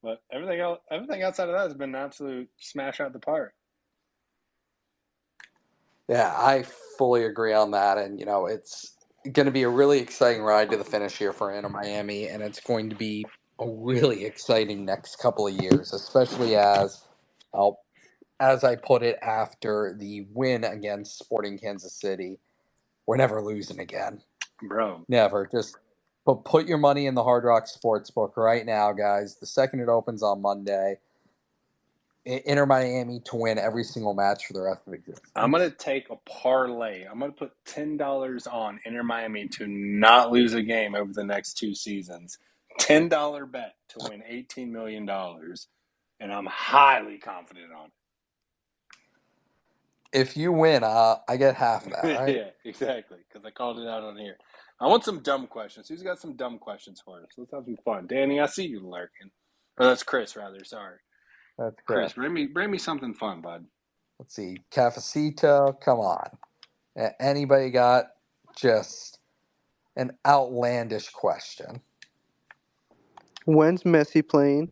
but everything outside of that has been an absolute smash out the park. Yeah, I fully agree on that, and it's going to be a really exciting ride to the finish here for Inter Miami, and it's going to be a really exciting next couple of years, especially as I put it after the win against Sporting Kansas City. We're never losing again. Bro. Never. But put your money in the Hard Rock Sportsbook right now, guys. The second it opens on Monday, Inter Miami to win every single match for the rest of existence. I'm going to take a parlay. I'm going to put $10 on Inter Miami to not lose a game over the next 2 seasons. $10 bet to win $18 million. And I'm highly confident on it. If you win, I get half of that, right? Yeah, exactly, because I called it out on here. I want some dumb questions. Who's got some dumb questions for us? Let's have some fun. Danny, I see you lurking. Or that's Chris, rather. Sorry. That's Chris, bring me something fun, bud. Let's see. Cafecito, come on. Anybody got just an outlandish question? When's Messi playing?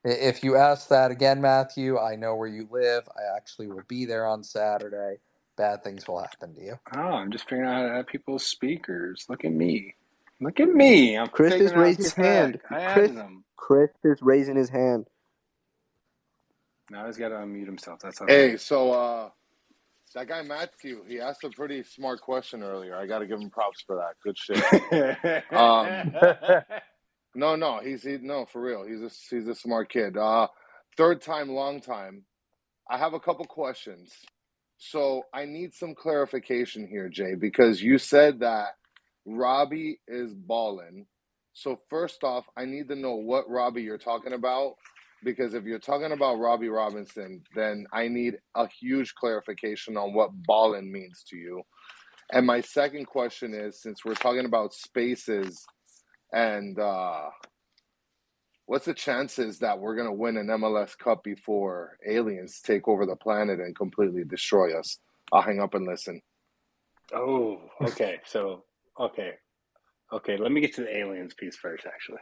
If you ask that again, Matthew, I know where you live. I actually will be there on Saturday. Bad things will happen to you. Oh, I'm just figuring out how to add people's speakers. Look at me. Look at me. I'm Chris is figuring out raising his hand. tech. I added him. Chris is raising his hand. Now he's got to unmute himself. That's Hey, okay. so that guy Matthew, he asked a pretty smart question earlier. I got to give him props for that. Good shit. No, no, for real. He's a smart kid. Third time, long time. I have a couple questions. So I need some clarification here, Jay, because you said that Robbie is balling. So first off, I need to know what Robbie you're talking about, because if you're talking about Robbie Robinson, then I need a huge clarification on what ballin means to you. And my second question is, since we're talking about spaces and what's the chances that we're going to win an MLS Cup before aliens take over the planet and completely destroy us? I'll hang up and listen. Oh, okay. So, okay. Let me get to the aliens piece first, actually.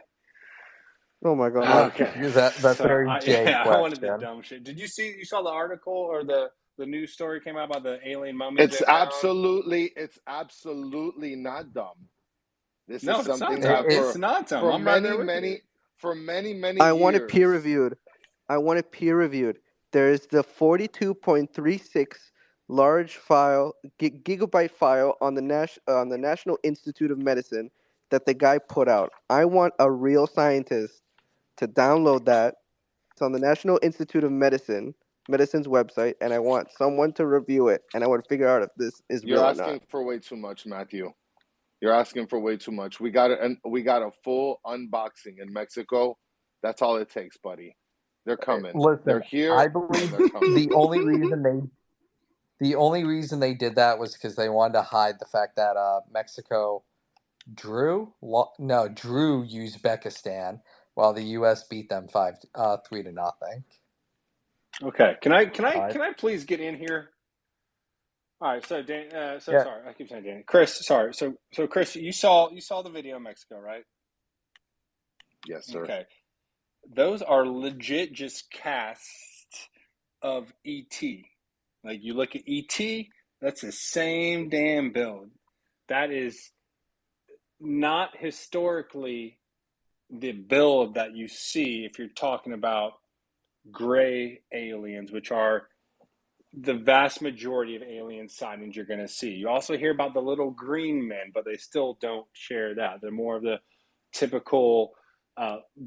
Oh my God. Okay. That's So, very Jay I wanted the question. dumb shit. You saw the article or the news story came out about the alien mummies It's they found? absolutely not dumb. This No, is it's not something dumb. that It's not dumb. for I'm right there many, with you. many, for many, many I years. want it peer reviewed. There is the 42.36 large file, gigabyte file on the National Institute of Medicine that the guy put out. I want a real scientist to download that. It's on the National Institute of Medicine's website, and I want someone to review it, and I want to figure out if this is You're real or asking not. for way too much, Matthew. You're asking for way too much. We got a full unboxing in Mexico. That's all it takes, buddy. They're coming. Listen, They're here. I believe They're coming. the only reason they did that was because they wanted to hide the fact that Mexico drew Uzbekistan while the U.S. beat them 3-0. Okay. Can I please get in here? All right. So Dan, Yeah. sorry, I keep saying Dan. Chris, sorry. So Chris, you saw the video in Mexico, right? Yes, sir. Okay. Those are legit just casts of ET. Like you look at ET, that's the same damn build. That is not historically the build that you see if you're talking about gray aliens, which are the vast majority of alien sightings you're going to see. You also hear about the little green men, but they still don't share that. They're more of the typical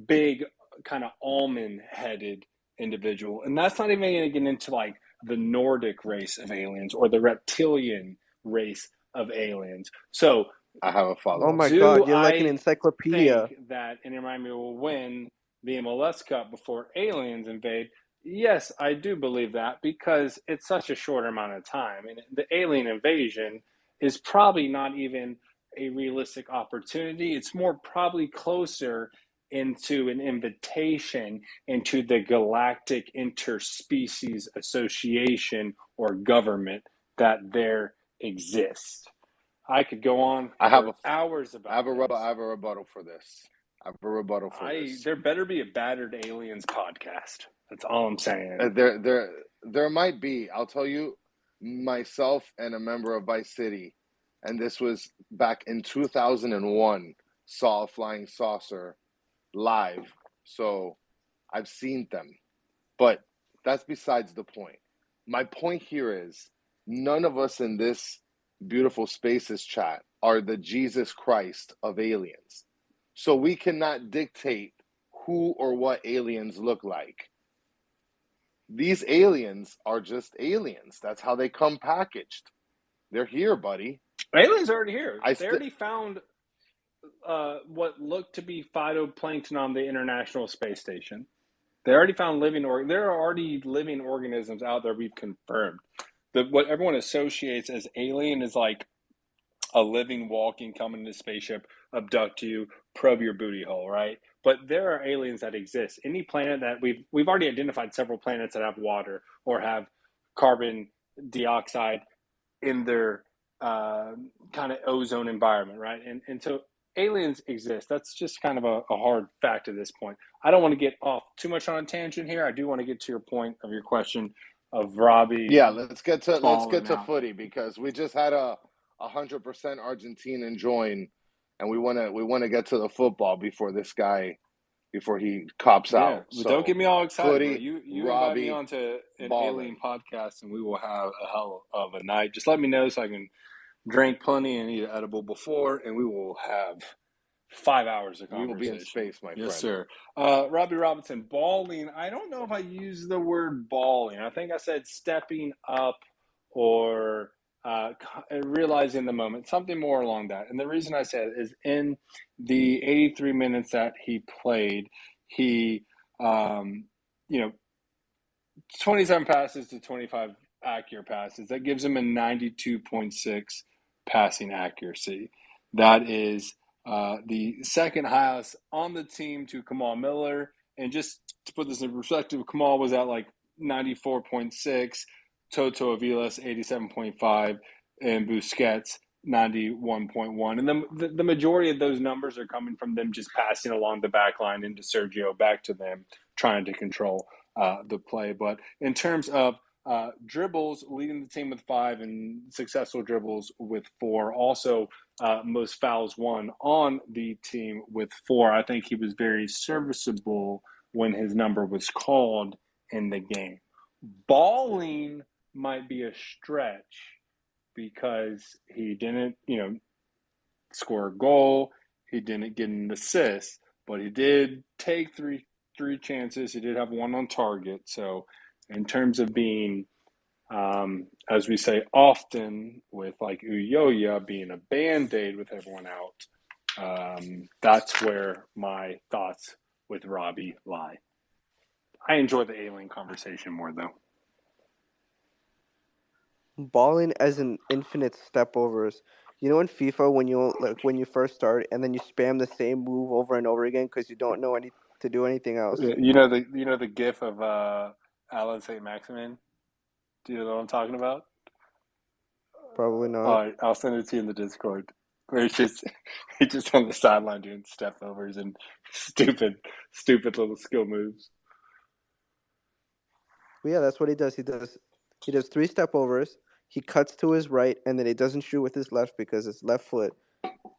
big kind of almond-headed individual. And that's not even going to get into like the Nordic race of aliens or the reptilian race of aliens. So I have a follow-up. Oh my God, you're like an encyclopedia. think that Inter Miami will win the MLS Cup before aliens invade? Yes, I do believe that because it's such a short amount of time. And the alien invasion is probably not even a realistic opportunity. It's more probably closer into an invitation into the Galactic Interspecies Association or government that there exists. I could go on for hours about I have a rebuttal for this. There better be a Battered Aliens podcast. That's all I'm saying. There might be. I'll tell you, myself and a member of Vice City, and this was back in 2001, saw a flying saucer live. So I've seen them. But that's besides the point. My point here is none of us in this beautiful spaces chat are the Jesus Christ of aliens. So we cannot dictate who or what aliens look like. These aliens are just aliens. That's how they come packaged. They're here, buddy. Aliens are already here. They already found what looked to be phytoplankton on the International Space Station. They already found there are already living organisms out there we've confirmed. What everyone associates as alien is like a living, walking, coming in a spaceship, abduct you, probe your booty hole, right? But there are aliens that exist. Any planet that we've already identified several planets that have water or have carbon dioxide in their kind of ozone environment, right? And so aliens exist. That's just kind of a hard fact at this point. I don't want to get off too much on a tangent here. I do want to get to your point of your question of Robbie. Yeah, let's get to footy because we just had a 100% Argentinian join and we want to get to the football before he cops Yeah, out. but So don't get me all excited, bro. Footy, You invite me Robbie, onto an balling. alien podcast, and we will have a hell of a night. Just let me know so I can drink plenty and eat an edible before, and we will have 5 hours of We will be in conversation. space, my Yes, friend. sir. Robbie Robinson, balling. I don't know if I used the word balling. I think I said stepping up or realizing the moment, something more along that. And the reason I said is in the 83 minutes that he played, he, you know, 27 passes to 25 accurate passes. That gives him a 92.6 passing accuracy. That is the second highest on the team to Kamal Miller. And just to put this in perspective, Kamal was at like 94.6, Toto Avilas 87.5, and Busquets 91.1. And the majority of those numbers are coming from them just passing along the back line into Sergio, back to them, trying to control the play. But in terms of dribbles, leading the team with 5 and successful dribbles with 4. Also, most fouls won on the team with 4. I think he was very serviceable when his number was called in the game. Balling might be a stretch because he didn't, score a goal. He didn't get an assist, but he did take three chances. He did have one on target. So, in terms of being, as we say often, with like Uyoya being a band-aid with everyone out, that's where my thoughts with Robbie lie. I enjoy the alien conversation more, though. Balling as an infinite step overs. You know in FIFA when you first start and then you spam the same move over and over again because you don't know to do anything else. You know the GIF of Alan St. Maximin. Do you know what I'm talking about? Probably not. All right, I'll send it to you in the Discord. Where he's just on the sideline doing step overs and stupid little skill moves. But yeah, that's what he does. He does 3 step overs. He cuts to his right, and then he doesn't shoot with his left because his left foot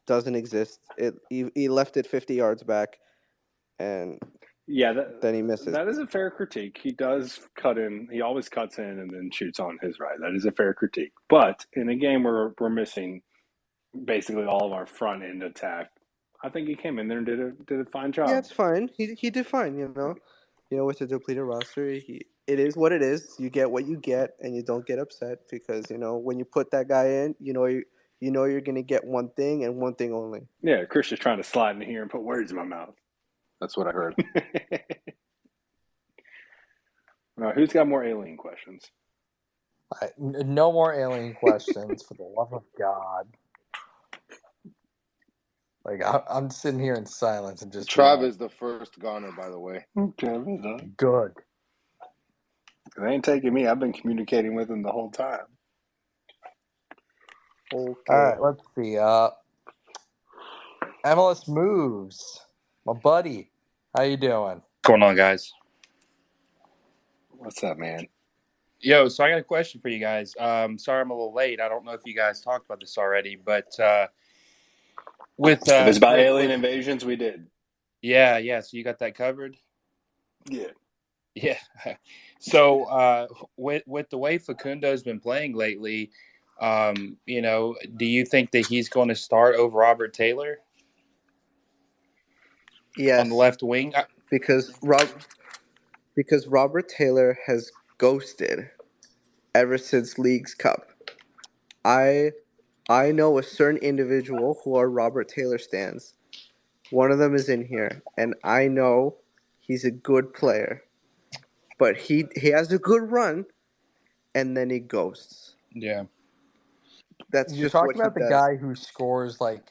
doesn't exist. He left it 50 yards back, and then he misses. That is a fair critique. He does cut in. He always cuts in and then shoots on his right. That is a fair critique. But in a game where we're missing basically all of our front end attack, I think he came in there and did a fine job. Yeah, it's fine. He did fine. With a depleted roster, it is what it is. You get what you get, and you don't get upset because when you put that guy in, you're gonna get one thing and one thing only. Yeah, Chris is trying to slide in here and put words in my mouth. That's what I heard. Who's got more alien questions? No more alien questions, for the love of God. Like, I'm sitting here in silence and just... Trav is the first goner, by the way. Good. They ain't taking me. I've been communicating with him the whole time. Okay. All right, let's see. MLS Moves. My buddy. How you doing? What's going on, guys? What's up, man? Yo, so I got a question for you guys. Sorry I'm a little late. I don't know if you guys talked about this already, but with if it's about alien invasions, we did. Yeah. So you got that covered? Yeah. So with the way Facundo's been playing lately, do you think that he's going to start over Robert Taylor? Yes. On the left wing? Because Robert Taylor has ghosted ever since Leagues Cup. I know a certain individual who are Robert Taylor stans. One of them is in here, and I know he's a good player. But he has a good run, and then he ghosts. Yeah. That's You're just what talking about the guy who scores like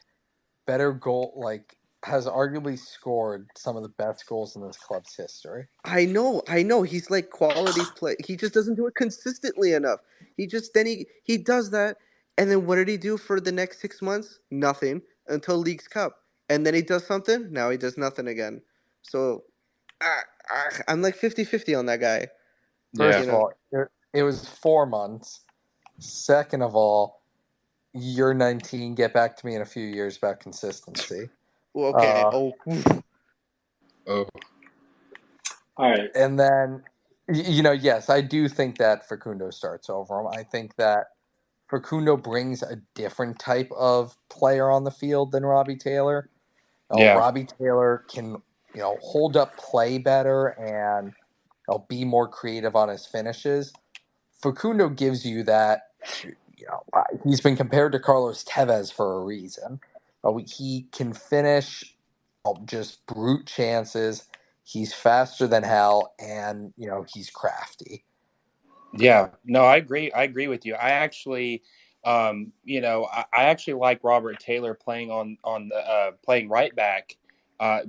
better goal, like has arguably scored some of the best goals in this club's history. I know. He's like quality play. He just doesn't do it consistently enough. He does that, and then what did he do for the next 6 months? Nothing until Leagues Cup, and then he does something. Now he does nothing again. So, I'm like 50-50 on that guy. First of all, it was 4 months. Second of all, you're 19. Get back to me in a few years about consistency. Well, okay. Uh, Oh, All right. And then, yes, I do think that Facundo starts over him. I think that Facundo brings a different type of player on the field than Robbie Taylor. yeah. Robbie Taylor can, hold up play better and be more creative on his finishes. Facundo gives you that. He's been compared to Carlos Tevez for a reason. He can finish just brute chances. He's faster than hell, and he's crafty. Yeah, no, I agree. I agree with you. I actually, I actually like Robert Taylor playing on the playing right back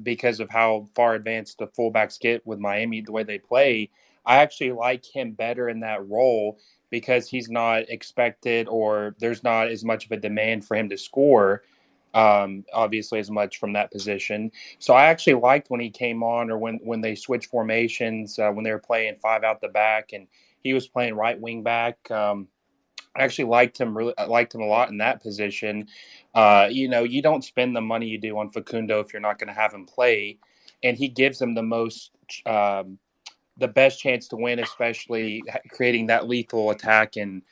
because of how far advanced the fullbacks get with Miami, the way they play. I actually like him better in that role because he's not expected or there's not as much of a demand for him to score. Obviously, as much from that position. So I actually liked when he came on, or when they switched formations, when they were playing five out the back and he was playing right wing back. I actually liked him. Really, I liked him a lot in that position. You don't spend the money you do on Facundo if you're not going to have him play, and he gives them the best chance to win, especially creating that lethal attack and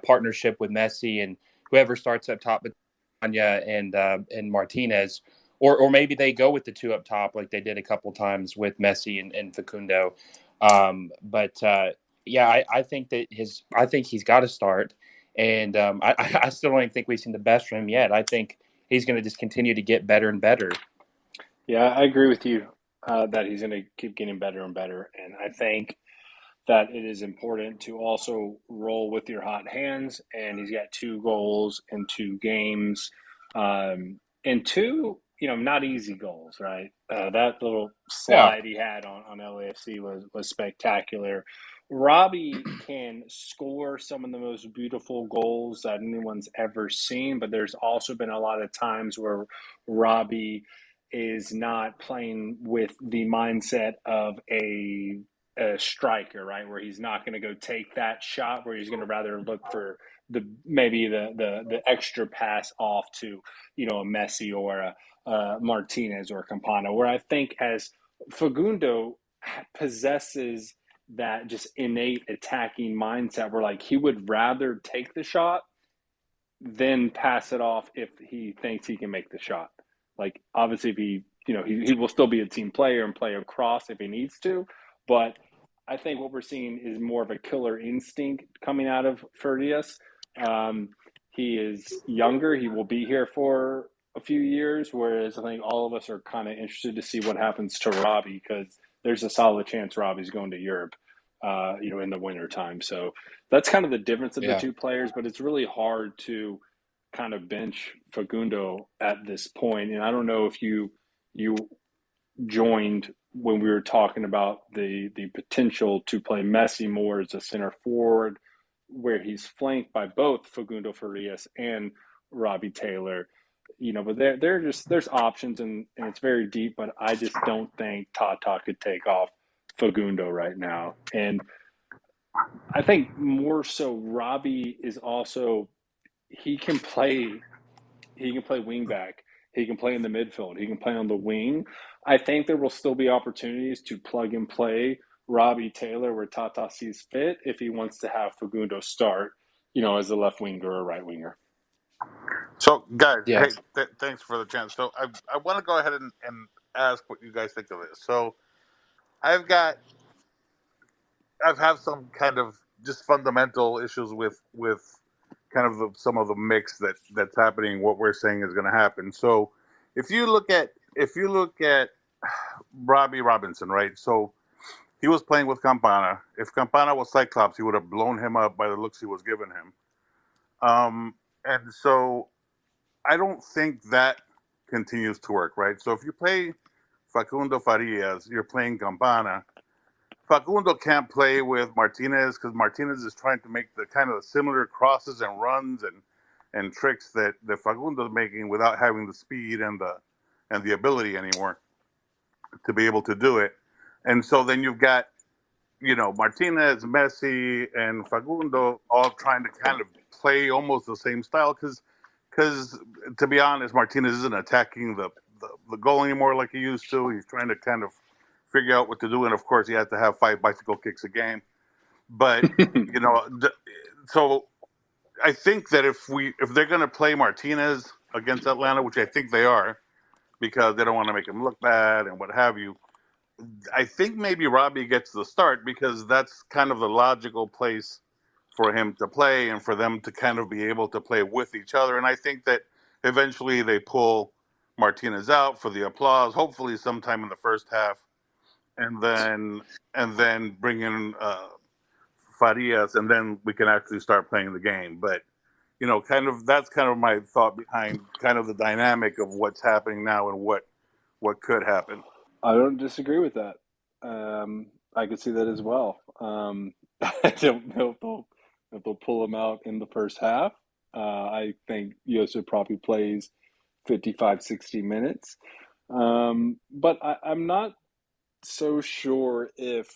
partnership with Messi and whoever starts up top, Anya and Martinez. Or maybe they go with the two up top like they did a couple times with Messi and Facundo. Yeah, I think he's got to start, and I still don't even think we've seen the best from him yet. I think he's going to just continue to get better and better. Yeah, I agree with you that he's going to keep getting better and better. And I think that it is important to also roll with your hot hands. And he's got 2 goals in 2 games, and 2, not easy goals, right? That little Yeah, slide he had on LAFC was spectacular. Robbie can score some of the most beautiful goals that anyone's ever seen, but there's also been a lot of times where Robbie is not playing with the mindset of a striker, right? Where he's not going to go take that shot, where he's going to rather look for the extra pass off to a Messi or a Martinez or Campana. Where I think as Fagundo possesses that just innate attacking mindset, where like he would rather take the shot than pass it off if he thinks he can make the shot. Like obviously, if he will still be a team player and play across if he needs to, but I think what we're seeing is more of a killer instinct coming out of Furias. He is younger; he will be here for a few years, whereas I think all of us are kind of interested to see what happens to Robbie because there's a solid chance Robbie's going to Europe, in the winter time. So that's kind of the difference of the yeah. 2 players, but it's really hard to kind of bench Fagundo at this point. And I don't know if you joined when we were talking about the potential to play Messi more as a center forward, where he's flanked by both Fagundo Farias and Robbie Taylor. But there's options and it's very deep, but I just don't think Tata could take off Fagundo right now. And I think more so Robbie is also he can play wing back. He can play in the midfield. He can play on the wing. I think there will still be opportunities to plug and play Robbie Taylor where Tata sees fit if he wants to have Fagundo start, as a left winger or a right winger. So, guys, Yeah. hey, thanks for the chance. So, I want to go ahead and ask what you guys think of this. So, I've had some kind of just fundamental issues with kind of some of the mix that's happening. What we're saying is going to happen. So, if you look at Robbie Robinson, right? So he was playing with Campana. If Campana was Cyclops, he would have blown him up by the looks he was giving him. And so I don't think that continues to work, right? So if you play Facundo Farias, you're playing Campana. Facundo can't play with Martinez because Martinez is trying to make the kind of similar crosses and runs and tricks that Facundo's making without having the speed and the ability anymore to be able to do it. And so then you've got Martinez, Messi, and Facundo all trying to kind of play almost the same style because because to be honest, Martinez isn't attacking the goal anymore like he used to. He's trying to kind of figure out what to do, and of course, he has to have 5 bicycle kicks a game. But so I think that if they're going to play Martinez against Atlanta, which I think they are, because they don't want to make him look bad and what have you, I think maybe Robbie gets the start because that's kind of the logical place for him to play and for them to kind of be able to play with each other. And I think that eventually they pull Martinez out for the applause, hopefully sometime in the first half, and then bring in Farias, and then we can actually start playing the game. But that's kind of my thought behind kind of the dynamic of what's happening now and what could happen. I don't disagree with that. I could see that as well. I don't know if they'll pull him out in the first half. I think Yosef probably plays 55, 60 minutes. But I'm not so sure if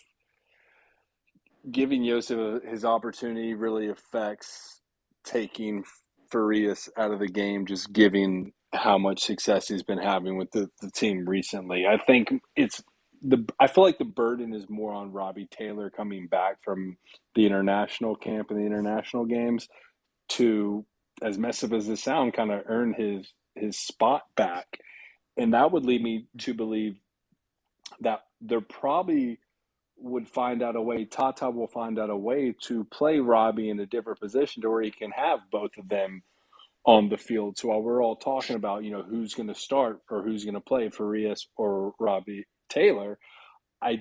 giving Yosef his opportunity really affects taking Farias out of the game, just giving how much success he's been having with the team recently. I think I feel like the burden is more on Robbie Taylor coming back from the international camp and the international games to, as messed up as this sound, kind of earn his spot back. And that would lead me to believe that they're probably would find out a way, Tata will find out a way to play Robbie in a different position to where he can have both of them on the field. So while we're all talking about, who's going to start or who's going to play, Farias or Robbie Taylor, I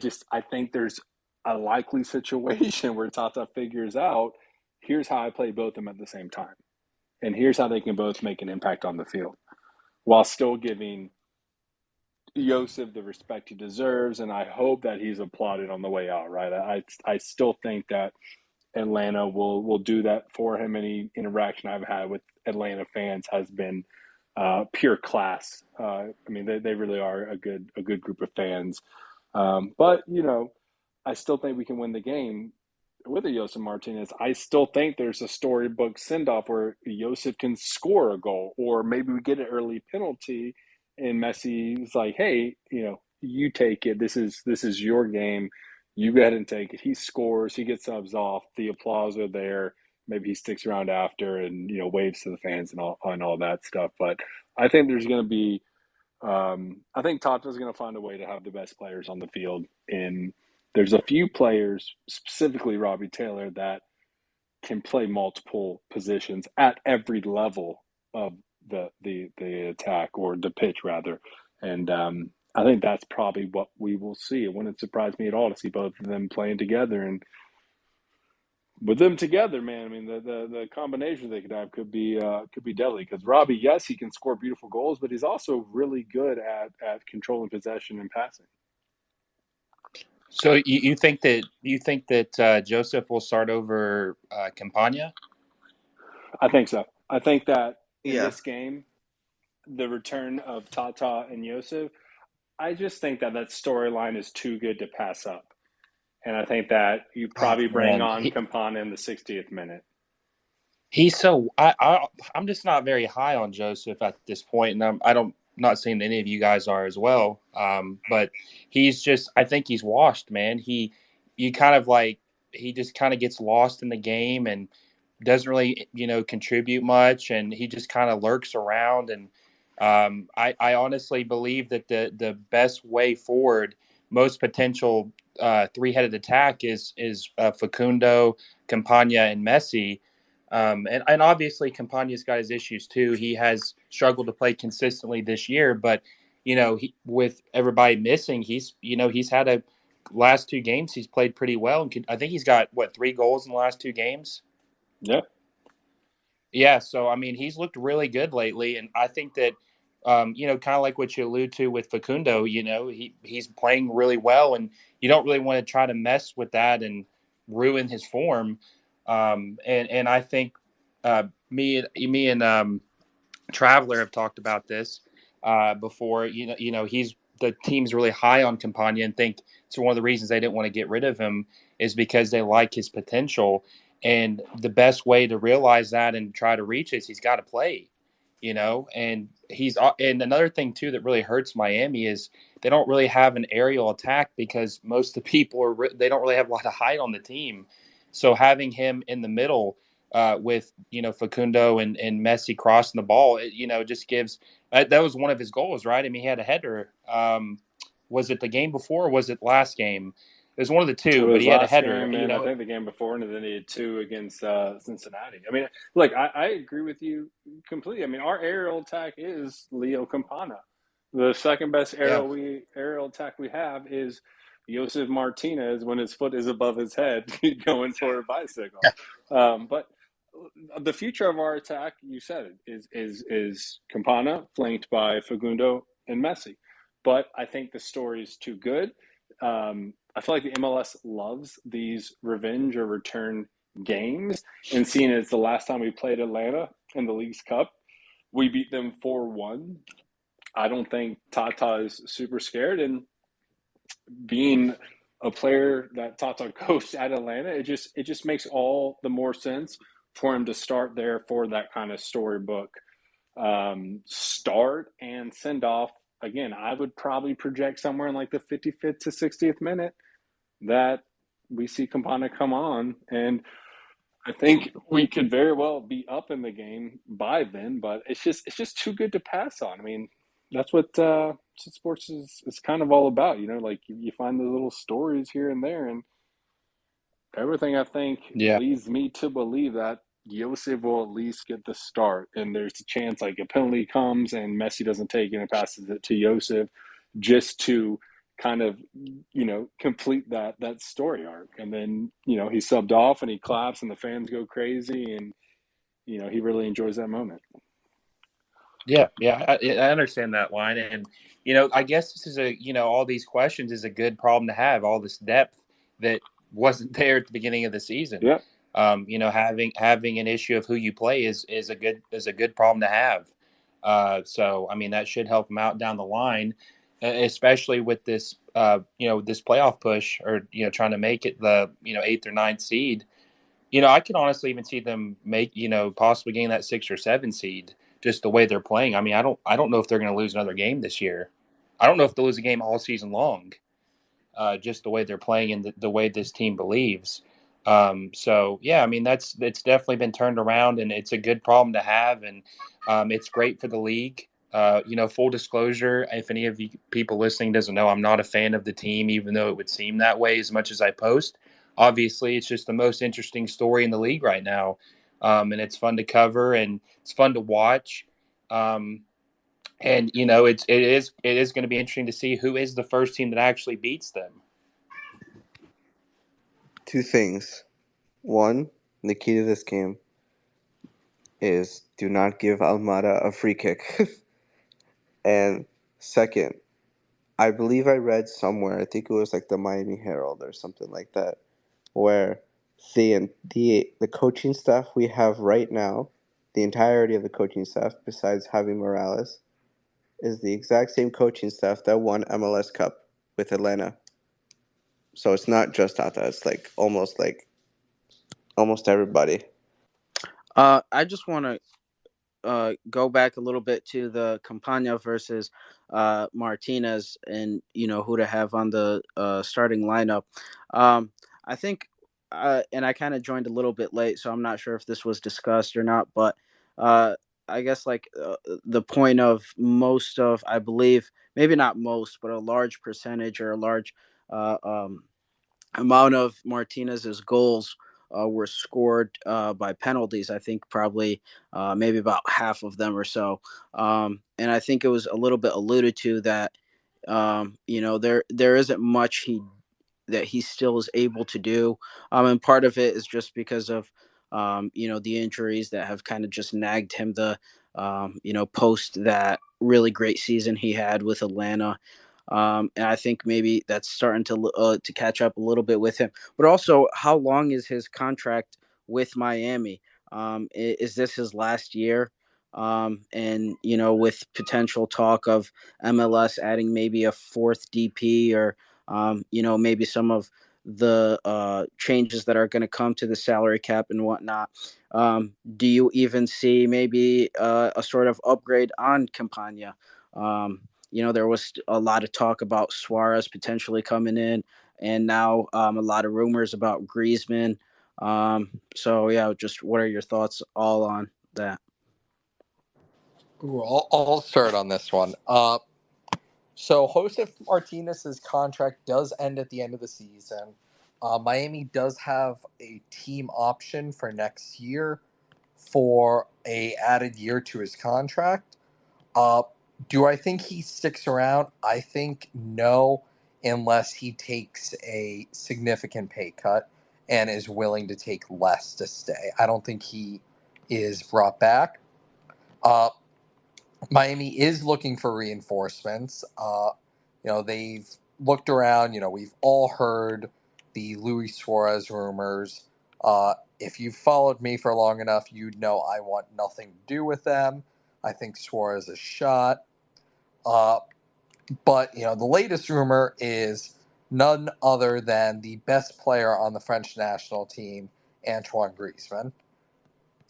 think there's a likely situation where Tata figures out, here's how I play both of them at the same time. And here's how they can both make an impact on the field while still giving Yosef the respect he deserves, and I hope that he's applauded on the way out. Right, I still think that Atlanta will do that for him. Any interaction I've had with Atlanta fans has been pure class. I mean, they really are a good group of fans. But I still think we can win the game with a Yosef Martinez. I still think there's a storybook send off where Yosef can score a goal, or maybe we get an early penalty. And Messi's like, hey, you take it. This is your game. You go ahead and take it. He scores. He gets subs off. The applause are there. Maybe he sticks around after and waves to the fans and all that stuff. But I think there's going to be. I think Tata's going to find a way to have the best players on the field. And there's a few players, specifically Robbie Taylor, that can play multiple positions at every level of the attack, or the pitch rather, and I think that's probably what we will see. It wouldn't surprise me at all to see both of them playing together, and with them together, man, I mean the combination they could have could be deadly. Because Robbie, yes, he can score beautiful goals, but he's also really good at controlling possession and passing. So you think that Joseph will start over Campagna? I think so. I think that in this game, the return of Tata and Yosef, I just think that storyline is too good to pass up. And I think that you probably bring on Campana in the 60th minute. He's so I'm just not very high on Joseph at this point, and I'm not saying any of you guys are as well. But he's just, I think he's washed, man. He just kind of gets lost in the game and doesn't really contribute much, and he just kind of lurks around. And I honestly believe that the best way forward, most potential three-headed attack is Facundo, Campagna, and Messi. And obviously Campagna's got his issues too. He has struggled to play consistently this year, but with everybody missing, he's had a last 2 games he's played pretty well, and I think he's got 3 goals in the last 2 games. Yeah. So I mean, he's looked really good lately, and I think that kind of like what you allude to with Facundo, he's playing really well, and you don't really want to try to mess with that and ruin his form. And I think me and Traveller have talked about this before. He's the team's really high on Campagna and think it's one of the reasons they didn't want to get rid of him is because they like his potential. And the best way to realize that and try to reach it is he's got to play. and and another thing too that really hurts Miami is they don't really have an aerial attack because most of the people they don't really have a lot of height on the team. So having him in the middle with Facundo and Messi crossing the ball, just gives that was one of his goals, right? I mean, he had a header. Was it the game before or was it last game? It was one of the It two, but was he had a last header. game, and I think the game before, and then he had two against Cincinnati. I mean, look, I agree with you completely. I mean, our aerial attack is Leo Campana. The second best Yeah. aerial attack we have is Josef Martinez when his foot is above his head going for a bicycle. But the future of our attack, you said it, is Campana flanked by Fagundo and Messi. But I think the story is too good. I feel like the MLS loves these revenge or return games, and seeing it's the last time we played Atlanta in the League's Cup, we beat them 4-1. I don't think Tata is super scared, and being a player that Tata coached at Atlanta, it just makes all the more sense for him to start there for that kind of storybook start and send off. Again, I would probably project somewhere in like the 55th to 60th minute that we see Campana come on, and I think we could very well be up in the game by then. But it's just too good to pass on. I mean, that's what sports is kind of all about, Like you find the little stories here and there, and everything I think Yeah. leads me to believe that Josef will at least get the start. And there's a chance like a penalty comes and Messi doesn't take it and passes it to Josef just to kind of, complete that story arc. And then, he's subbed off and he claps and the fans go crazy and, he really enjoys that moment. Yeah, I understand that line, and I guess this is all these questions is a good problem to have. All this depth that wasn't there at the beginning of the season. Yeah. Having an issue of who you play is a good problem to have. So I mean that should help them out down the line, especially with this this playoff push or trying to make it the 8th or 9th seed. I could honestly even see them make possibly getting that 6 or 7 seed. Just the way they're playing. I mean, I don't know if they're going to lose another game this year. I don't know if they'll lose a game all season long. Just the way they're playing and the way this team believes. So yeah, I mean it's definitely been turned around and it's a good problem to have and it's great for the league. Full disclosure, if any of you people listening doesn't know, I'm not a fan of the team, even though it would seem that way as much as I post. Obviously, it's just the most interesting story in the league right now. And it's fun to cover and it's fun to watch. And it is going to be interesting to see who is the first team that actually beats them. Two things. One, the key to this game is do not give Almada a free kick. And second, I believe I read somewhere, I think it was like the Miami Herald or something like that, where the coaching staff we have right now, the entirety of the coaching staff, besides Javi Morales, is the exact same coaching staff that won MLS Cup with Atlanta. So it's not just Tata. It's like almost everybody. I just want to go back a little bit to the Campana versus Martinez and who to have on the starting lineup. I think and I kind of joined a little bit late, so I'm not sure if this was discussed or not, but I guess the point of most of, I believe, maybe not most, but a large percentage or a large amount of Martinez's goals were scored by penalties. I think probably maybe about half of them or so. And I think it was a little bit alluded to that there isn't much he still is able to do. And part of it is just because of the injuries that have kind of just nagged him post that really great season he had with Atlanta. And I think maybe that's starting to catch up a little bit with him. But also, how long is his contract with Miami? Is this his last year? And with potential talk of MLS adding maybe a fourth DP or maybe some of the changes that are going to come to the salary cap and whatnot. Do you even see maybe a sort of upgrade on Campagna? There was a lot of talk about Suarez potentially coming in, and now a lot of rumors about Griezmann. So yeah, just what are your thoughts all on that? Ooh, I'll start on this one. So Josef Martinez's contract does end at the end of the season. Miami does have a team option for next year for a added year to his contract. Uh, do I think he sticks around? I think no, unless he takes a significant pay cut and is willing to take less to stay. I don't think he is brought back. Uh, Miami is looking for reinforcements. They've looked around. We've all heard the Luis Suarez rumors. If you've followed me for long enough, you'd know I want nothing to do with them. I think Suarez is shot. But the latest rumor is none other than the best player on the French national team, Antoine Griezmann.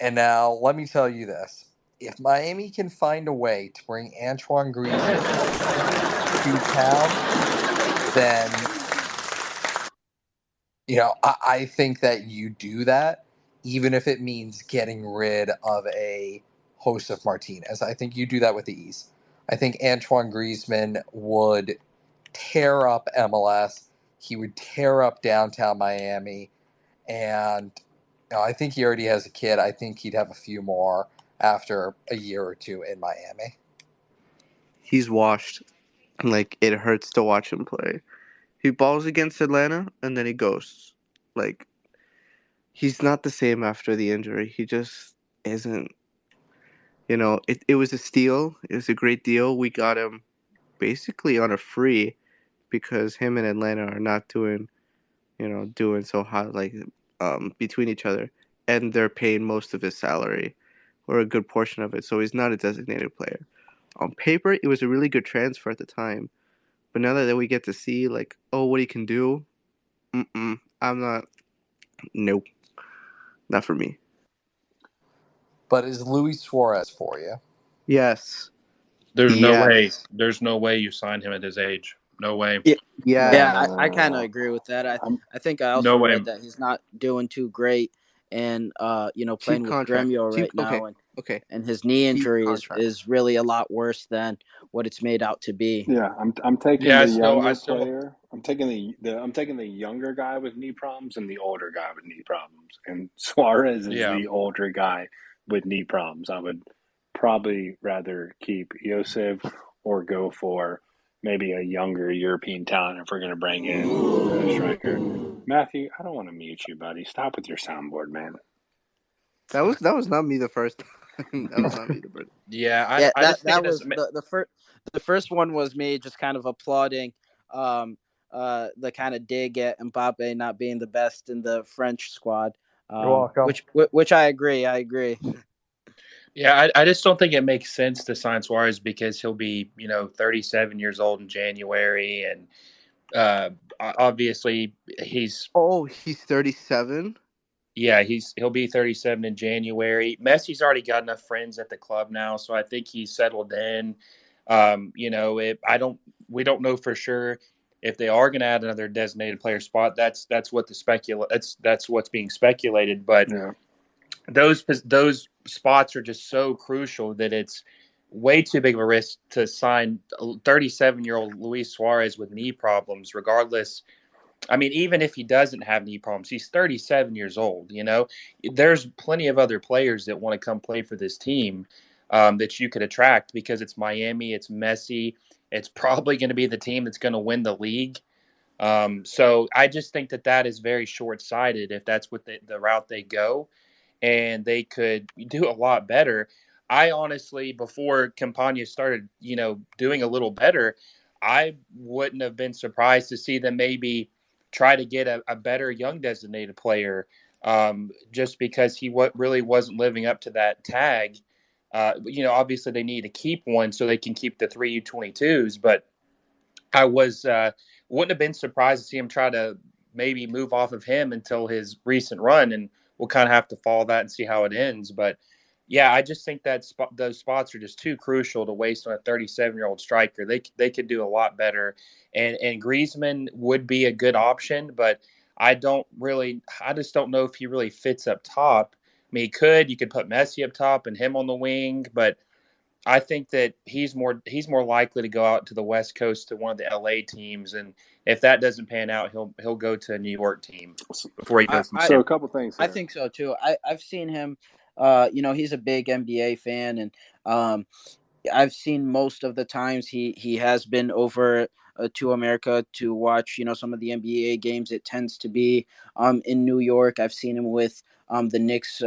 And now let me tell you this: if Miami can find a way to bring Antoine Griezmann to town, then I think that you do that, even if it means getting rid of a Josef Martinez. I think you do that with ease. I think Antoine Griezmann would tear up MLS. He would tear up downtown Miami, and I think he already has a kid. I think he'd have a few more after a year or two in Miami. He's washed. Like, it hurts to watch him play. He balls against Atlanta, and then he ghosts. Like, he's not the same after the injury. He just isn't. It was a steal. It was a great deal. We got him basically on a free because him and Atlanta are not doing so hot, like, between each other, and they're paying most of his salary or a good portion of it. So he's not a designated player. On paper, it was a really good transfer at the time, but now that we get to see, like, what he can do, I'm not. Nope, not for me. But is Luis Suarez for you? Yes. There's no way. Yes. There's no way you sign him at his age. No way. Yeah, Yes. I kind of agree with that. I think I No also way. read that he's not doing too great, and Cheap playing with contract. Gremio right Cheap. now, Okay. and his knee Cheap injury contract. is really a lot worse than what it's made out to be. Yeah, I'm taking Yeah, the I younger still don't. player. I'm taking I'm taking the younger guy with knee problems and the older guy with knee problems. And Suarez is Yeah. the older guy with knee problems. I would probably rather keep Yosef or go for maybe a younger European talent if we're going to bring in a striker. Matthew, I don't want to mute you, buddy. Stop with your soundboard, man. That was not me the first time. That was not me the first. Yeah, Yeah, I that just think that it was doesn't. the first one was me just kind of applauding the kind of dig at Mbappe not being the best in the French squad. You're welcome. Which I agree. I agree. Yeah, I just don't think it makes sense to sign Suarez because he'll be 37 years old in January, and obviously he's Oh, he's 37. yeah he'll be 37 in January. Messi's already got enough friends at the club now, so I think he's settled in. We don't know for sure if they are going to add another designated player spot. That's what that's what's being speculated, but. Yeah. Those spots are just so crucial that it's way too big of a risk to sign a 37-year-old Luis Suarez with knee problems, regardless. I mean, even if he doesn't have knee problems, he's 37 years old. There's plenty of other players that want to come play for this team that you could attract because it's Miami, it's Messi, it's probably going to be the team that's going to win the league. So I just think that is very short-sighted if that's what the route they go, and they could do a lot better. I honestly, before Campagna started, doing a little better, I wouldn't have been surprised to see them maybe try to get a better young designated player, just because he really wasn't living up to that tag. Obviously they need to keep one so they can keep the three U22s, but I wouldn't have been surprised to see him try to maybe move off of him until his recent run, and we'll kind of have to follow that and see how it ends. But yeah, I just think that those spots are just too crucial to waste on a 37-year-old striker. They could do a lot better, and Griezmann would be a good option, but I just don't know if he really fits up top. I mean, you could put Messi up top and him on the wing, but I think that he's more likely to go out to the West Coast to one of the LA teams, and if that doesn't pan out, he'll go to a New York team before he goes. So a couple things I here. think so too. I've seen him. He's a big NBA fan, and I've seen most of the times he has been over to America to watch some of the NBA games. It tends to be in New York. I've seen him with the Knicks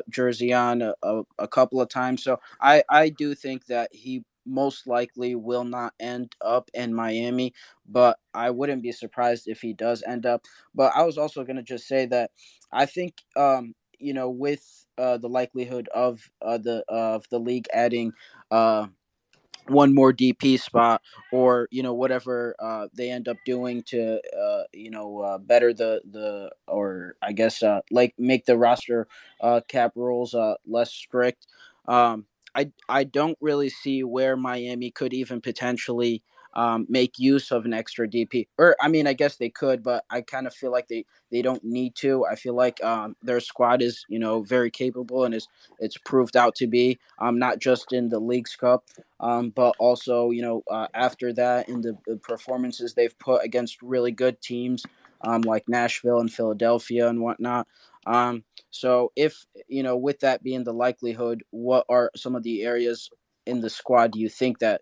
jersey on a couple of times. So I do think that he most likely will not end up in Miami, but I wouldn't be surprised if he does end up. But I was also going to just say that I think with the likelihood of the league adding uh, one more DP spot, or whatever they end up doing to better the or I guess like make the roster cap rules less strict. I don't really see where Miami could even potentially make use of an extra DP. Or I mean, I guess they could, but I kind of feel like they don't need to. I feel like their squad is very capable, and it's proved out to be not just in the League's Cup, but also after that in the performances they've put against really good teams like Nashville and Philadelphia and whatnot. So if with that being the likelihood, what are some of the areas in the squad do you think that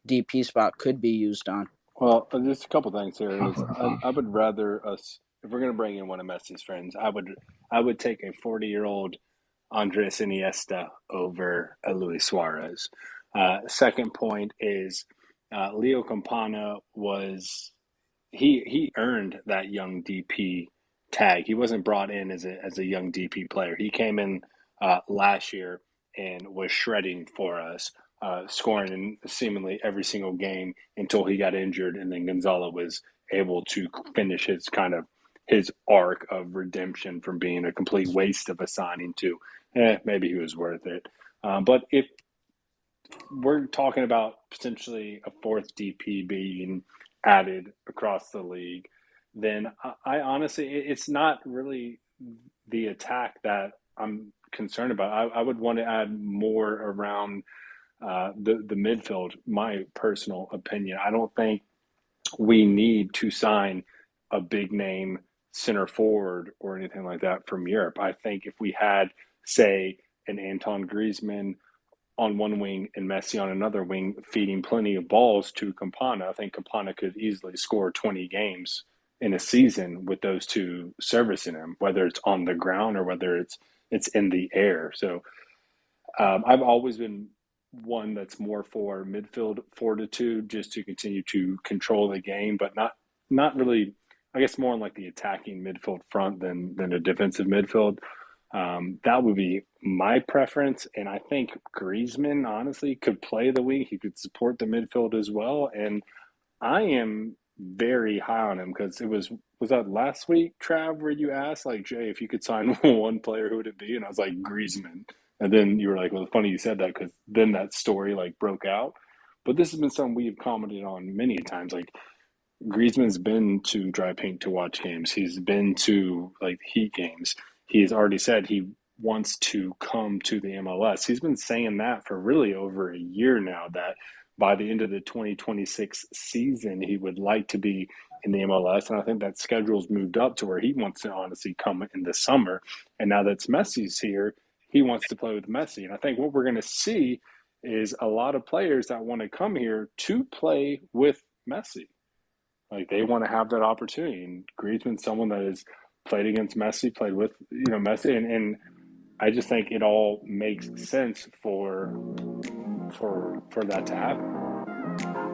DP spot could be used on? Well, just a couple things here is I would rather us, if we're going to bring in one of Messi's friends, I would take a 40-year-old Andres Iniesta over a Luis Suarez. Second point is Leo Campana he earned that young DP tag. He wasn't brought in as a young DP player. He came in last year and was shredding for us, scoring in seemingly every single game until he got injured, and then Gonzalo was able to finish his arc of redemption from being a complete waste of a signing to maybe he was worth it. But if we're talking about potentially a fourth DP being added across the league, then I honestly, it's not really the attack that I'm concerned about. I would want to add more around the midfield, my personal opinion. I don't think we need to sign a big name center forward or anything like that from Europe. I think if we had, say, an Anton Griezmann on one wing and Messi on another wing, feeding plenty of balls to Campana, I think Campana could easily score 20 games in a season with those two servicing him, whether it's on the ground or whether it's in the air. So I've always been one that's more for midfield fortitude, just to continue to control the game, but not really. I guess more on like the attacking midfield front than a defensive midfield. That would be my preference, and I think Griezmann honestly could play the wing. He could support the midfield as well, and I am very high on him because was that last week, Trav, where you asked like Jay if you could sign one player, who would it be? And I was like Griezmann, and then you were like, "Well, funny you said that because then that story like broke out." But this has been something we've commented on many times. Like Griezmann's been to dry paint to watch games. He's been to like Heat games. He's already said he wants to come to the MLS. He's been saying that for really over a year now, that by the end of the 2026 season, he would like to be in the MLS. And I think that schedule's moved up to where he wants to honestly come in the summer. And now that Messi's here, he wants to play with Messi. And I think what we're going to see is a lot of players that want to come here to play with Messi. Like they want to have that opportunity. And Griezmann's someone that has played against Messi, played with Messi, and I just think it all makes sense for that to happen.